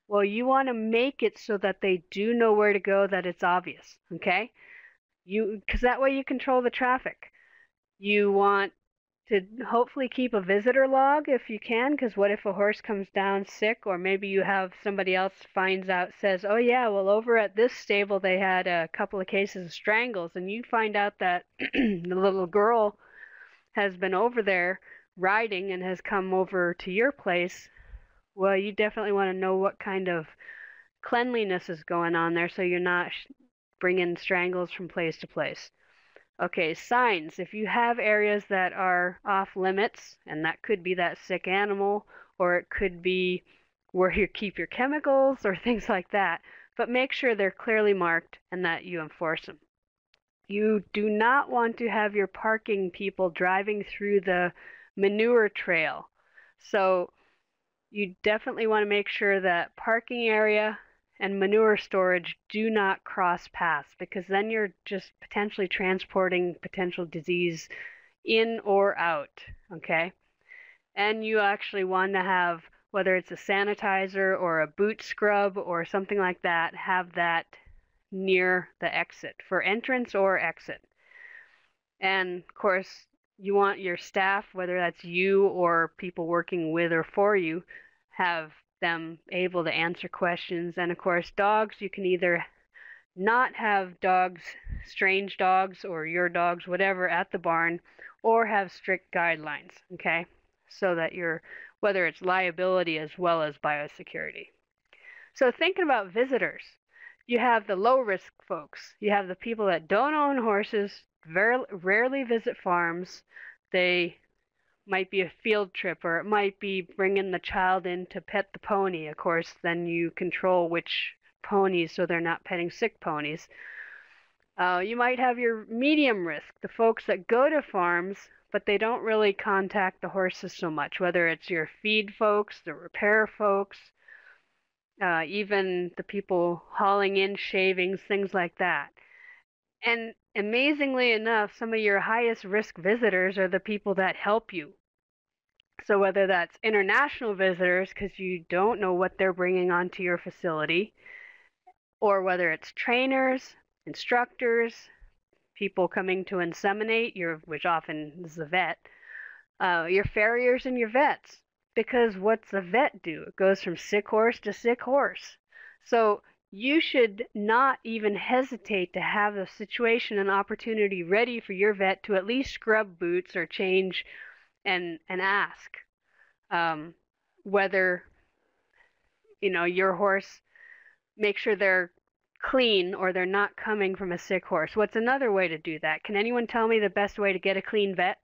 Well, you want to make it so that they do know where to go, that it's obvious, okay? Because that way you control the traffic. You want to hopefully keep a visitor log if you can, because what if a horse comes down sick, or maybe you have somebody else finds out, says, oh yeah, well over at this stable they had a couple of cases of strangles, and you find out that the little girl has been over there riding and has come over to your place. Well, you definitely want to know what kind of cleanliness is going on there so you're not bringing strangles from place to place. Okay, signs. If you have areas that are off limits, and that could be that sick animal, or it could be where you keep your chemicals or things like that, but make sure they're clearly marked and that you enforce them. You do not want to have your parking people driving through the manure trail. So you definitely want to make sure that parking area and manure storage do not cross paths, because then you're just potentially transporting potential disease in or out, okay? And you actually want to have, whether it's a sanitizer or a boot scrub or something like that, have that near the exit for entrance or exit. And of course, you want your staff, whether that's you or people working with or for you, have them able to answer questions. And of course, dogs, you can either not have dogs, strange dogs or your dogs, whatever, at the barn, or have strict guidelines, okay? So that you're, whether it's liability as well as biosecurity. So thinking about visitors, you have the low risk folks. You have the people that don't own horses, very rarely visit farms. They might be a field trip, or it might be bringing the child in to pet the pony. Of course, then you control which ponies so they're not petting sick ponies. You might have your medium risk, the folks that go to farms, but they don't really contact the horses so much, whether it's your feed folks, the repair folks, even the people hauling in shavings, things like that. And amazingly enough, some of your highest risk visitors are the people that help you. So whether that's international visitors, because you don't know what they're bringing onto your facility, or whether it's trainers, instructors, people coming to inseminate, which often is the vet, your farriers and your vets. Because what's a vet do? It goes from sick horse to sick horse. So you should not even hesitate to have the situation and opportunity ready for your vet to at least scrub boots or change and ask whether, your horse, make sure they're clean or they're not coming from a sick horse. What's another way to do that? Can anyone tell me the best way to get a clean vet?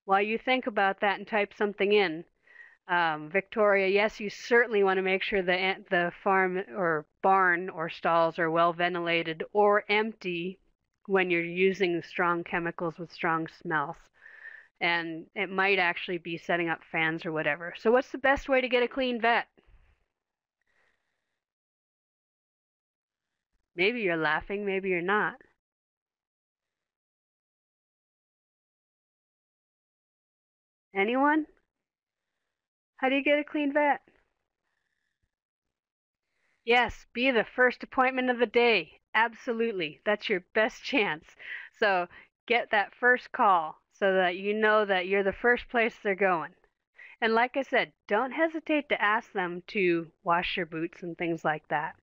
While you think about that and type something in, Victoria, yes, you certainly want to make sure the farm or barn or stalls are well ventilated or empty when you're using strong chemicals with strong smells. And it might actually be setting up fans or whatever. So what's the best way to get a clean vet? Maybe you're laughing, maybe you're not. Anyone? How do you get a clean vet? Yes, be the first appointment of the day. Absolutely. That's your best chance. So get that first call so that you know that you're the first place they're going. And like I said, don't hesitate to ask them to wash your boots and things like that.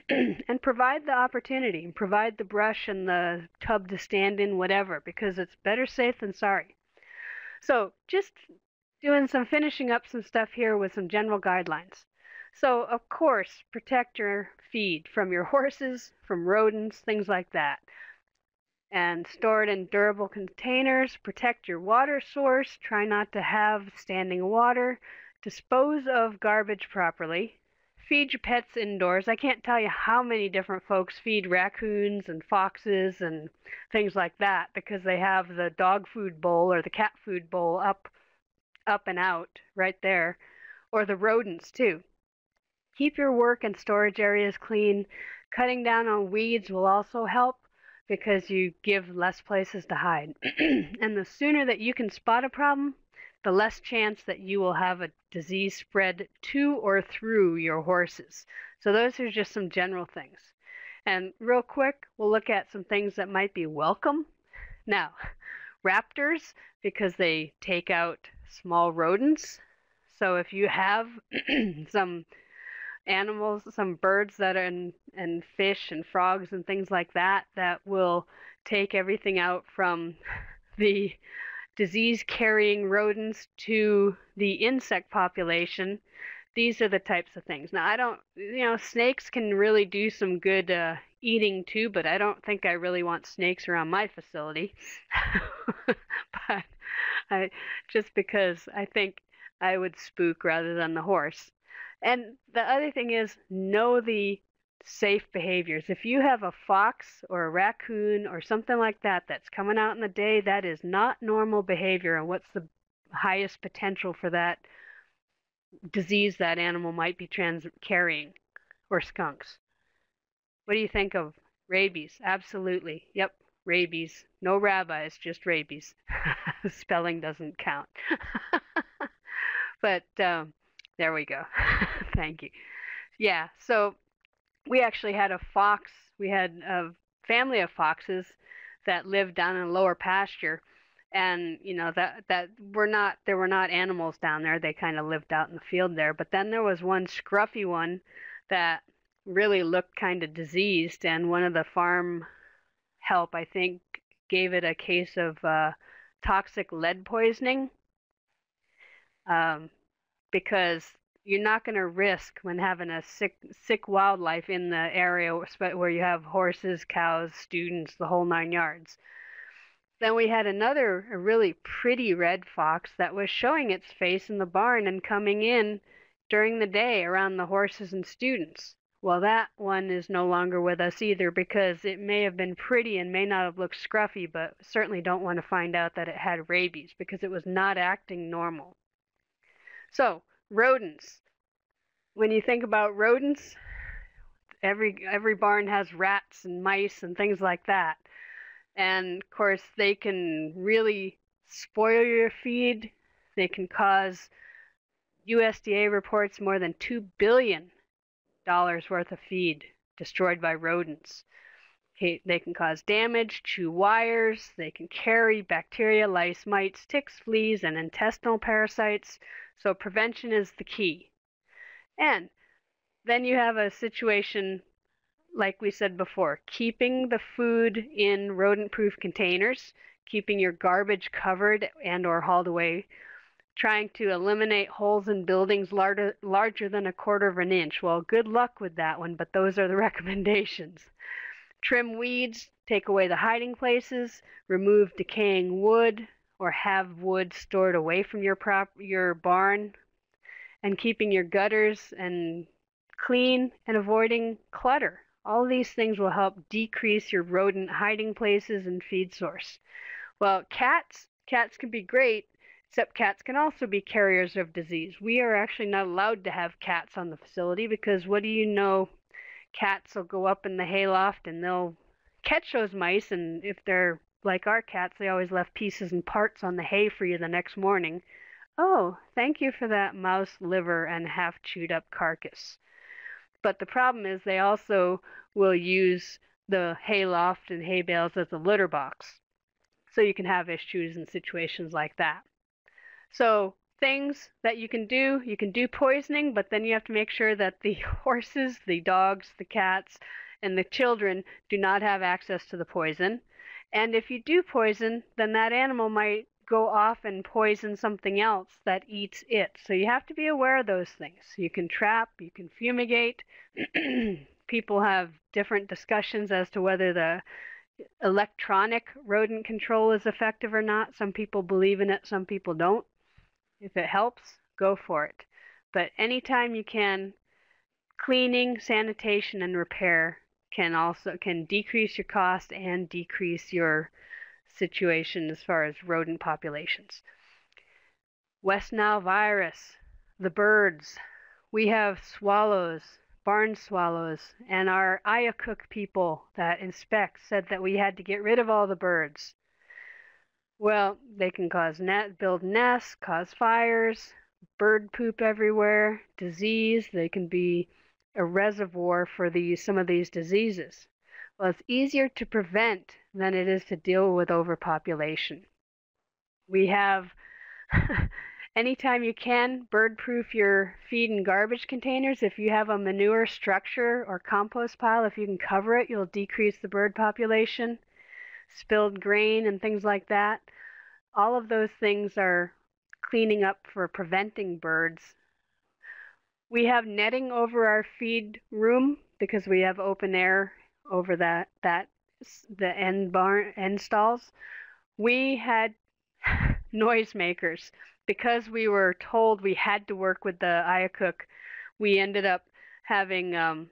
And provide the opportunity, and provide the brush and the tub to stand in, whatever, because it's better safe than sorry. So just finishing up some stuff here with some general guidelines. So of course, protect your feed from your horses, from rodents, things like that. And store it in durable containers. Protect your water source. Try not to have standing water. Dispose of garbage properly. Feed your pets indoors. I can't tell you how many different folks feed raccoons and foxes and things like that, because they have the dog food bowl or the cat food bowl up and out right there, or the rodents too. Keep your work and storage areas clean. Cutting down on weeds will also help, because you give less places to hide. And the sooner that you can spot a problem, the less chance that you will have a disease spread to or through your horses. So those are just some general things. And real quick, we'll look at some things that might be welcome. Now, raptors, because they take out small rodents. So if you have some animals, some birds that are and fish and frogs and things like that, that will take everything out from the disease-carrying rodents to the insect population. These are the types of things. Now, I don't, snakes can really do some good eating too, but I don't think I really want snakes around my facility. But just because I think I would spook rather than the horse. And the other thing is, know the safe behaviors. If you have a fox or a raccoon or something like that that's coming out in the day, that is not normal behavior. And what's the highest potential for that disease that animal might be carrying? Or skunks. What do you think of rabies? Absolutely. Yep, rabies. No rabbis, just rabies. Spelling doesn't count. But there we go. Thank you. Yeah, so we actually had a fox. We had a family of foxes that lived down in a lower pasture, and you know that there were not animals down there. They kind of lived out in the field there. But then there was one scruffy one that really looked kind of diseased, and one of the farm help, I think, gave it a case of toxic lead poisoning, because you're not going to risk when having a sick wildlife in the area where you have horses, cows, students, the whole 9 yards. Then we had a really pretty red fox that was showing its face in the barn and coming in during the day around the horses and students. Well, that one is no longer with us either, because it may have been pretty and may not have looked scruffy, but certainly don't want to find out that it had rabies because it was not acting normal. So, rodents. When you think about rodents, every barn has rats and mice and things like that. And of course, they can really spoil your feed. They can cause, USDA reports, more than $2 billion worth of feed destroyed by rodents. Okay, they can cause damage, chew wires, they can carry bacteria, lice, mites, ticks, fleas, and intestinal parasites. So prevention is the key. And then you have a situation, like we said before, keeping the food in rodent-proof containers, keeping your garbage covered and or hauled away, trying to eliminate holes in buildings larger than 1/4 of an inch. Well, good luck with that one, but those are the recommendations. Trim weeds, take away the hiding places, remove decaying wood, or have wood stored away from your barn, and keeping your gutters and clean and avoiding clutter. All of these things will help decrease your rodent hiding places and feed source. Well, cats can be great, except cats can also be carriers of disease. We are actually not allowed to have cats on the facility because what do you know? Cats will go up in the hayloft and they'll catch those mice, and if they're like our cats, they always left pieces and parts on the hay for you the next morning. Oh, thank you for that mouse liver and half chewed up carcass. But the problem is they also will use the hayloft and hay bales as a litter box. So you can have issues in situations like that. So things that you can do poisoning, but then you have to make sure that the horses, the dogs, the cats, and the children do not have access to the poison. And if you do poison, then that animal might go off and poison something else that eats it. So you have to be aware of those things. You can trap, you can fumigate. People have different discussions as to whether the electronic rodent control is effective or not. Some people believe in it, some people don't. If it helps, go for it. But anytime you can, cleaning, sanitation, and repair can decrease your cost and decrease your situation as far as rodent populations. West Nile virus, the birds. We have swallows, barn swallows, and our Ayakuk people that inspect said that we had to get rid of all the birds. Well, they can build nests, cause fires, bird poop everywhere, disease. They can be a reservoir for some of these diseases. Well, it's easier to prevent than it is to deal with overpopulation. We have, anytime you can, bird-proof your feed and garbage containers. If you have a manure structure or compost pile, if you can cover it, you'll decrease the bird population. Spilled grain and things like that. All of those things are cleaning up for preventing birds. We have netting over our feed room because we have open air over the end stalls. We had noisemakers. because we were told we had to work with the Ayakuk, we ended up having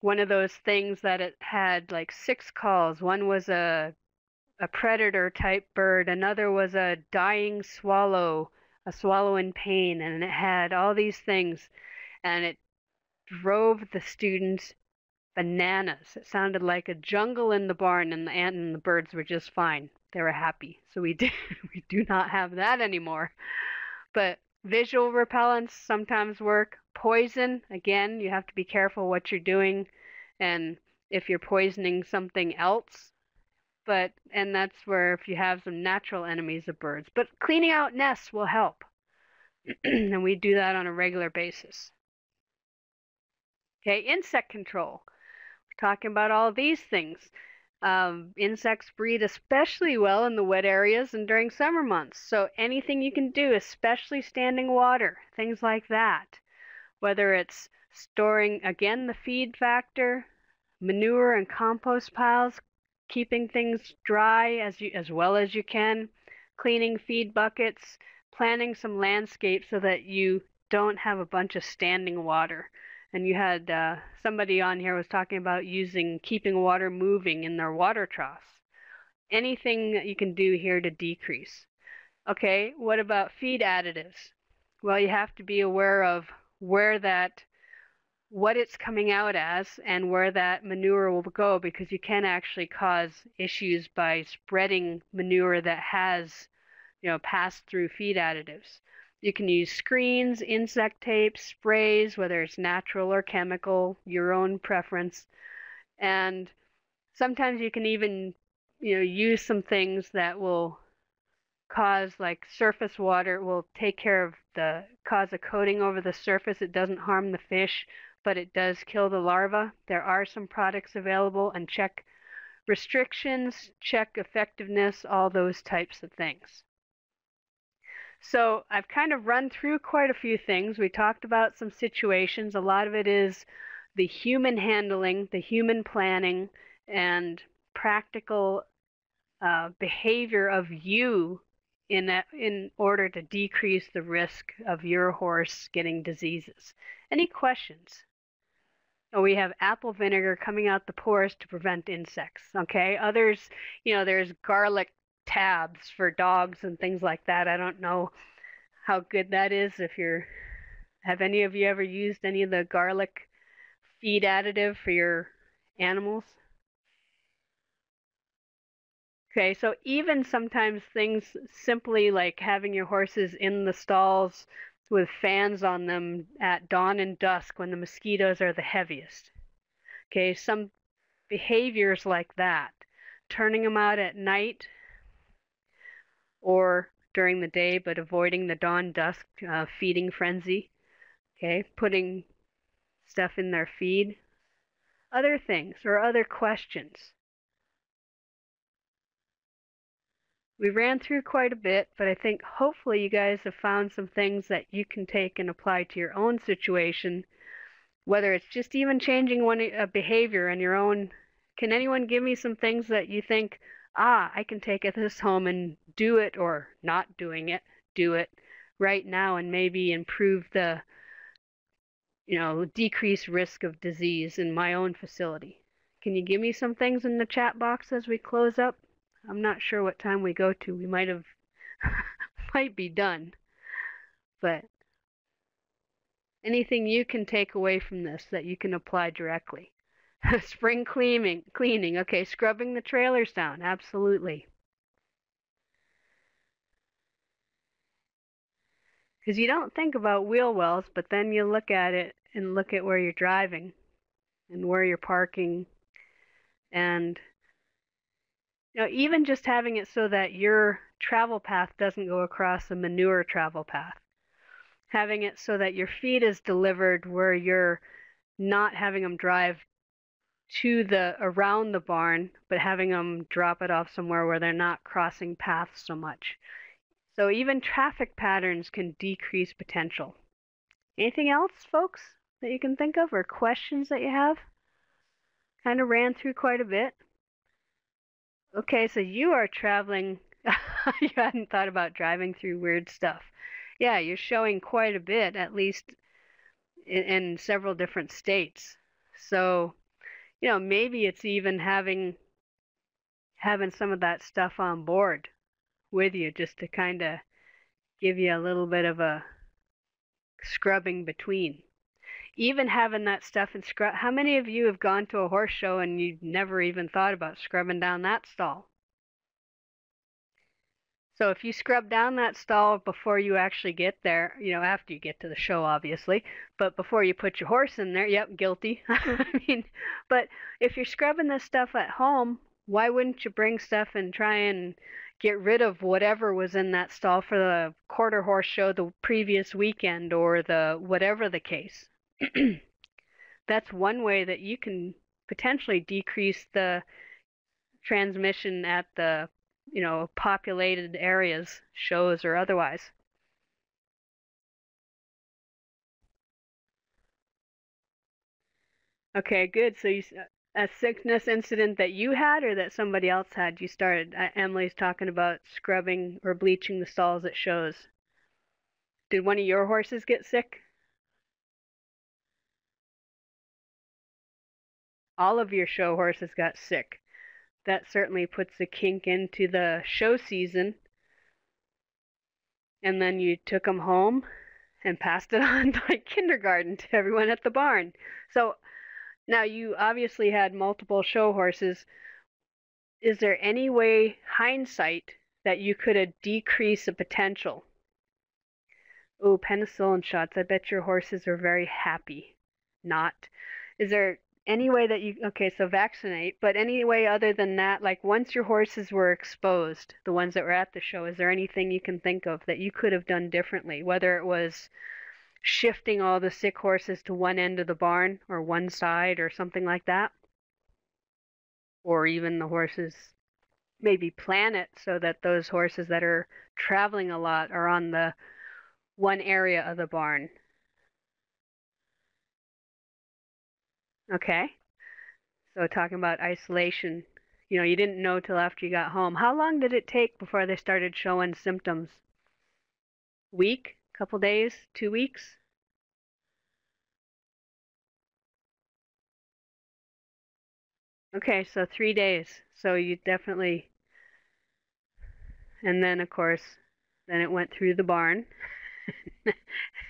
one of those things that it had like 6 calls. One was a predator type bird, another was a dying swallow, a swallow in pain, and it had all these things, and it drove the students bananas. It sounded like a jungle in the barn, and the ant and the birds were just fine. They were happy. So we do not have that anymore. But visual repellents sometimes work. Poison, again, you have to be careful what you're doing and if you're poisoning something else. And that's where if you have some natural enemies of birds. But cleaning out nests will help. And we do that on a regular basis. Okay, insect control. We're talking about all these things. Insects breed especially well in the wet areas and during summer months. So anything you can do, especially standing water, things like that. Whether it's storing, again, the feed factor, manure and compost piles, keeping things dry as well as you can, cleaning feed buckets, planting some landscape so that you don't have a bunch of standing water. And you had somebody on here was talking about keeping water moving in their water troughs. Anything that you can do here to decrease. Okay, what about feed additives? Well, you have to be aware of what it's coming out as and where that manure will go, because you can actually cause issues by spreading manure that has, passed through feed additives. You can use screens, insect tape, sprays, whether it's natural or chemical, your own preference. And sometimes you can even, use some things that will cause, like surface water, will take care of cause a coating over the surface. It doesn't harm the fish, but it does kill the larva. There are some products available, and check restrictions, check effectiveness, all those types of things. So I've kind of run through quite a few things. We talked about some situations. A lot of it is the human handling, the human planning, and practical behavior of you in order to decrease the risk of your horse getting diseases. Any questions? Oh, we have apple vinegar coming out the pores to prevent insects. Okay, others, there's garlic tabs for dogs and things like that. I don't know how good that is. Have any of you ever used any of the garlic feed additive for your animals? Okay, so even sometimes things simply like having your horses in the stalls with fans on them at dawn and dusk when the mosquitoes are the heaviest. Okay, some behaviors like that, turning them out at night or during the day, but avoiding the dawn-dusk feeding frenzy. Okay, putting stuff in their feed. Other things or other questions. We ran through quite a bit, but I think hopefully you guys have found some things that you can take and apply to your own situation, whether it's just even changing a behavior in your own. Can anyone give me some things that you think, I can take this home and do it, or not doing it, do it right now and maybe improve the, decrease risk of disease in my own facility? Can you give me some things in the chat box as we close up? I'm not sure what time we go to. We might be done. But anything you can take away from this that you can apply directly. Spring cleaning. Okay, scrubbing the trailers down. Absolutely. Because you don't think about wheel wells, but then you look at it and look at where you're driving and where you're parking. And even just having it so that your travel path doesn't go across a manure travel path. Having it so that your feed is delivered where you're not having them drive around the barn, but having them drop it off somewhere where they're not crossing paths so much. So even traffic patterns can decrease potential. Anything else, folks, that you can think of, or questions that you have? Kind of ran through quite a bit. Okay, so you are traveling. You hadn't thought about driving through weird stuff. Yeah, you're showing quite a bit, at least in several different states. So, maybe it's even having some of that stuff on board with you just to kind of give you a little bit of a scrubbing between. Even having that stuff in scrub. How many of you have gone to a horse show and you've never even thought about scrubbing down that stall? So if you scrub down that stall before you actually get there, after you get to the show, obviously, but before you put your horse in there, yep, guilty. I mean, but if you're scrubbing this stuff at home, why wouldn't you bring stuff and try and get rid of whatever was in that stall for the quarter horse show the previous weekend or the whatever the case? That's one way that you can potentially decrease the transmission at the populated areas, shows or otherwise. Okay, good. So a sickness incident that you had or that somebody else had, you started. Emily's talking about scrubbing or bleaching the stalls at shows. Did one of your horses get sick? All of your show horses got sick. That certainly puts a kink into the show season. And then you took them home and passed it on like kindergarten to everyone at the barn. So now you obviously had multiple show horses. Is there any way, hindsight, that you could have decreased the potential? Oh, penicillin shots. I bet your horses are very happy. Not. Is there any way that you, okay, so vaccinate, but any way other than that, like once your horses were exposed, the ones that were at the show, is there anything you can think of that you could have done differently? Whether it was shifting all the sick horses to one end of the barn or one side or something like that? Or even the horses maybe plan it so that those horses that are traveling a lot are on the one area of the barn. Okay. So talking about isolation, you didn't know till after you got home. How long did it take before they started showing symptoms? Week? Couple days? 2 weeks? Okay, so 3 days. So you definitely, and then of course, then it went through the barn,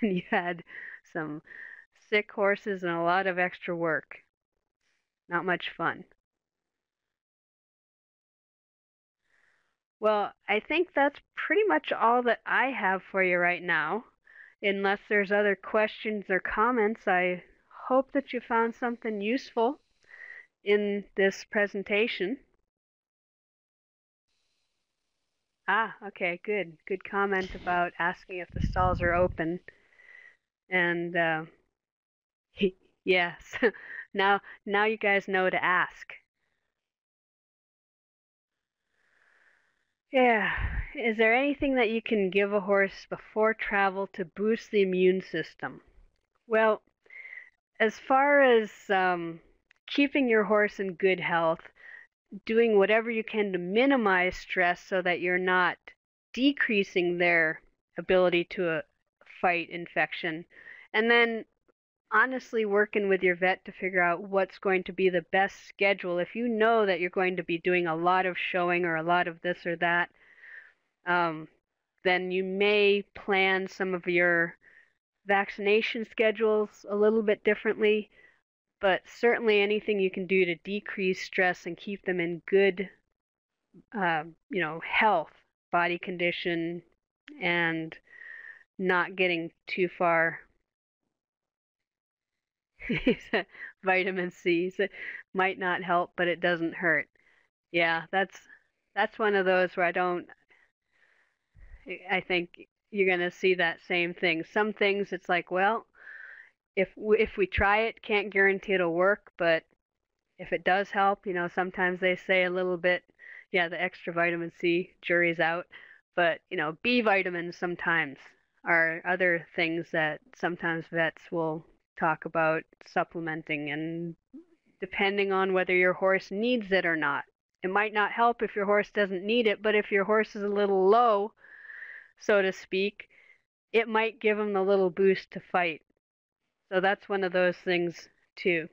and you had some sick horses and a lot of extra work. Not much fun. Well, I think that's pretty much all that I have for you right now. Unless there's other questions or comments, I hope that you found something useful in this presentation. Ah, okay, good. Good comment about asking if the stalls are open. And yes, now you guys know to ask. Yeah. Is there anything that you can give a horse before travel to boost the immune system? Well, as far as keeping your horse in good health, doing whatever you can to minimize stress so that you're not decreasing their ability to fight infection, and then honestly working with your vet to figure out what's going to be the best schedule. If you know that you're going to be doing a lot of showing or a lot of this or that, then you may plan some of your vaccination schedules a little bit differently, but certainly anything you can do to decrease stress and keep them in good, health, body condition, and not getting too far. Vitamin C might not help, but it doesn't hurt. Yeah, that's one of those where I think you're going to see that same thing. Some things it's like, well, if we try it, can't guarantee it'll work, but if it does help, sometimes they say a little bit, yeah, the extra vitamin C, jury's out, but B vitamins sometimes are other things that sometimes vets will talk about supplementing, and depending on whether your horse needs it or not. It might not help if your horse doesn't need it, but if your horse is a little low, so to speak, it might give them the little boost to fight. So that's one of those things too.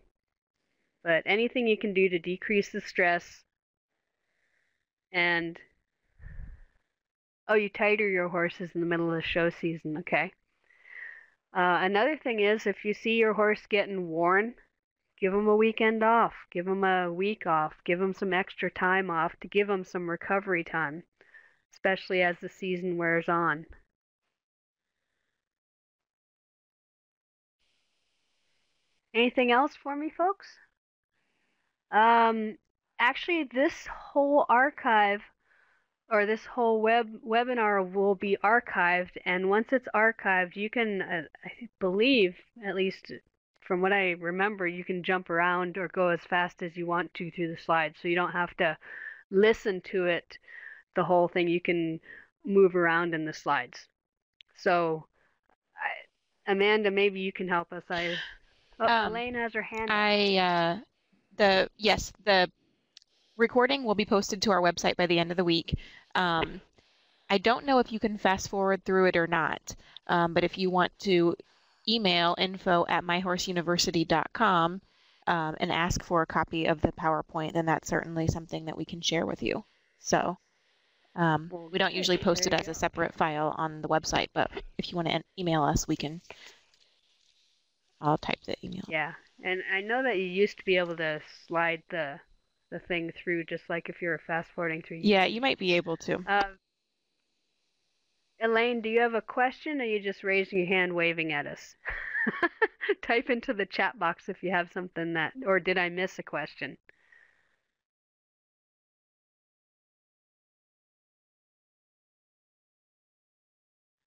But anything you can do to decrease the stress. And oh, you tighter your horses in the middle of the show season, okay. Another thing is, if you see your horse getting worn, give them a weekend off, give them a week off, give them some extra time off to give them some recovery time, especially as the season wears on. Anything else for me, folks? Actually, this whole archive or this whole webinar will be archived, and once it's archived, you can, I believe, at least from what I remember, you can jump around or go as fast as you want to through the slides, so you don't have to listen to it, the whole thing. You can move around in the slides. So, Amanda, maybe you can help us. Elaine has her hand up. Yes, the recording will be posted to our website by the end of the week. I don't know if you can fast forward through it or not, but if you want to email info@myhorseuniversity.com and ask for a copy of the PowerPoint, then that's certainly something that we can share with you. So we don't usually post it as a separate file on the website, but if you want to email us, I'll type the email. Yeah, and I know that you used to be able to slide the thing through, just like if you were fast forwarding through. Yeah, you might be able to. Elaine, do you have a question, or are you just raising your hand waving at us? Type into the chat box if you have something or did I miss a question?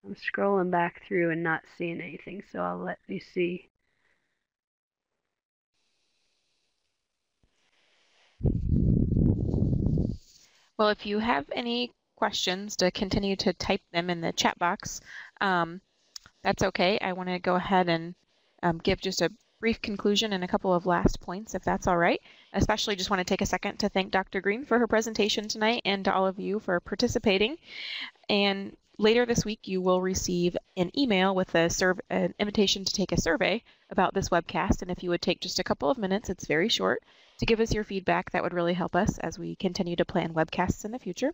I'm scrolling back through and not seeing anything, so I'll let you see. Well, if you have any questions, to continue to type them in the chat box. That's okay. I want to go ahead and give just a brief conclusion and a couple of last points, if that's all right. Especially just want to take a second to thank Dr. Greene for her presentation tonight and to all of you for participating. And later this week, you will receive an email with an invitation to take a survey about this webcast. And if you would take just a couple of minutes, it's very short, to give us your feedback, that would really help us as we continue to plan webcasts in the future.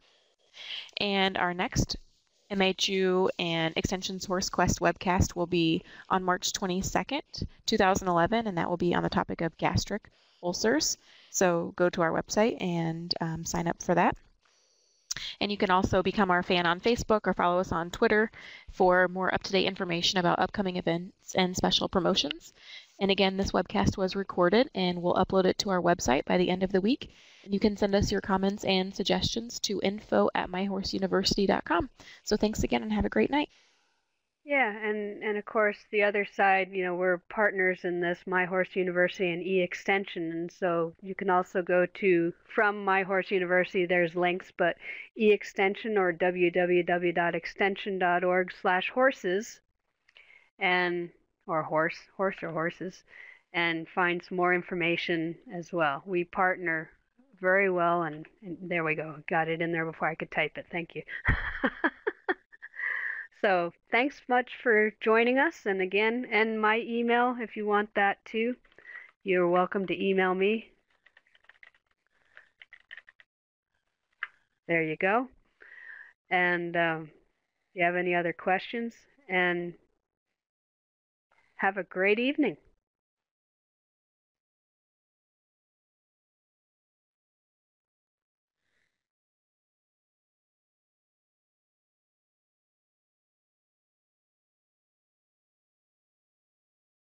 And our next MHU and Extensions Horse Quest webcast will be on March 22nd, 2011, and that will be on the topic of gastric ulcers. So go to our website and sign up for that. And you can also become our fan on Facebook or follow us on Twitter for more up-to-date information about upcoming events and special promotions. And again, this webcast was recorded and we'll upload it to our website by the end of the week. And you can send us your comments and suggestions to info@myhorseuniversity.com. So thanks again and have a great night. Yeah, and of course the other side, we're partners in this My Horse University and e-extension, and so you can also go to, from My Horse University, there's links, but e-extension or www.extension.org/horses or horses, and find some more information as well. We partner very well, and there we go. Got it in there before I could type it. Thank you. So thanks much for joining us. And again, and my email, if you want that too, you're welcome to email me. There you go. And if you have any other questions, and have a great evening.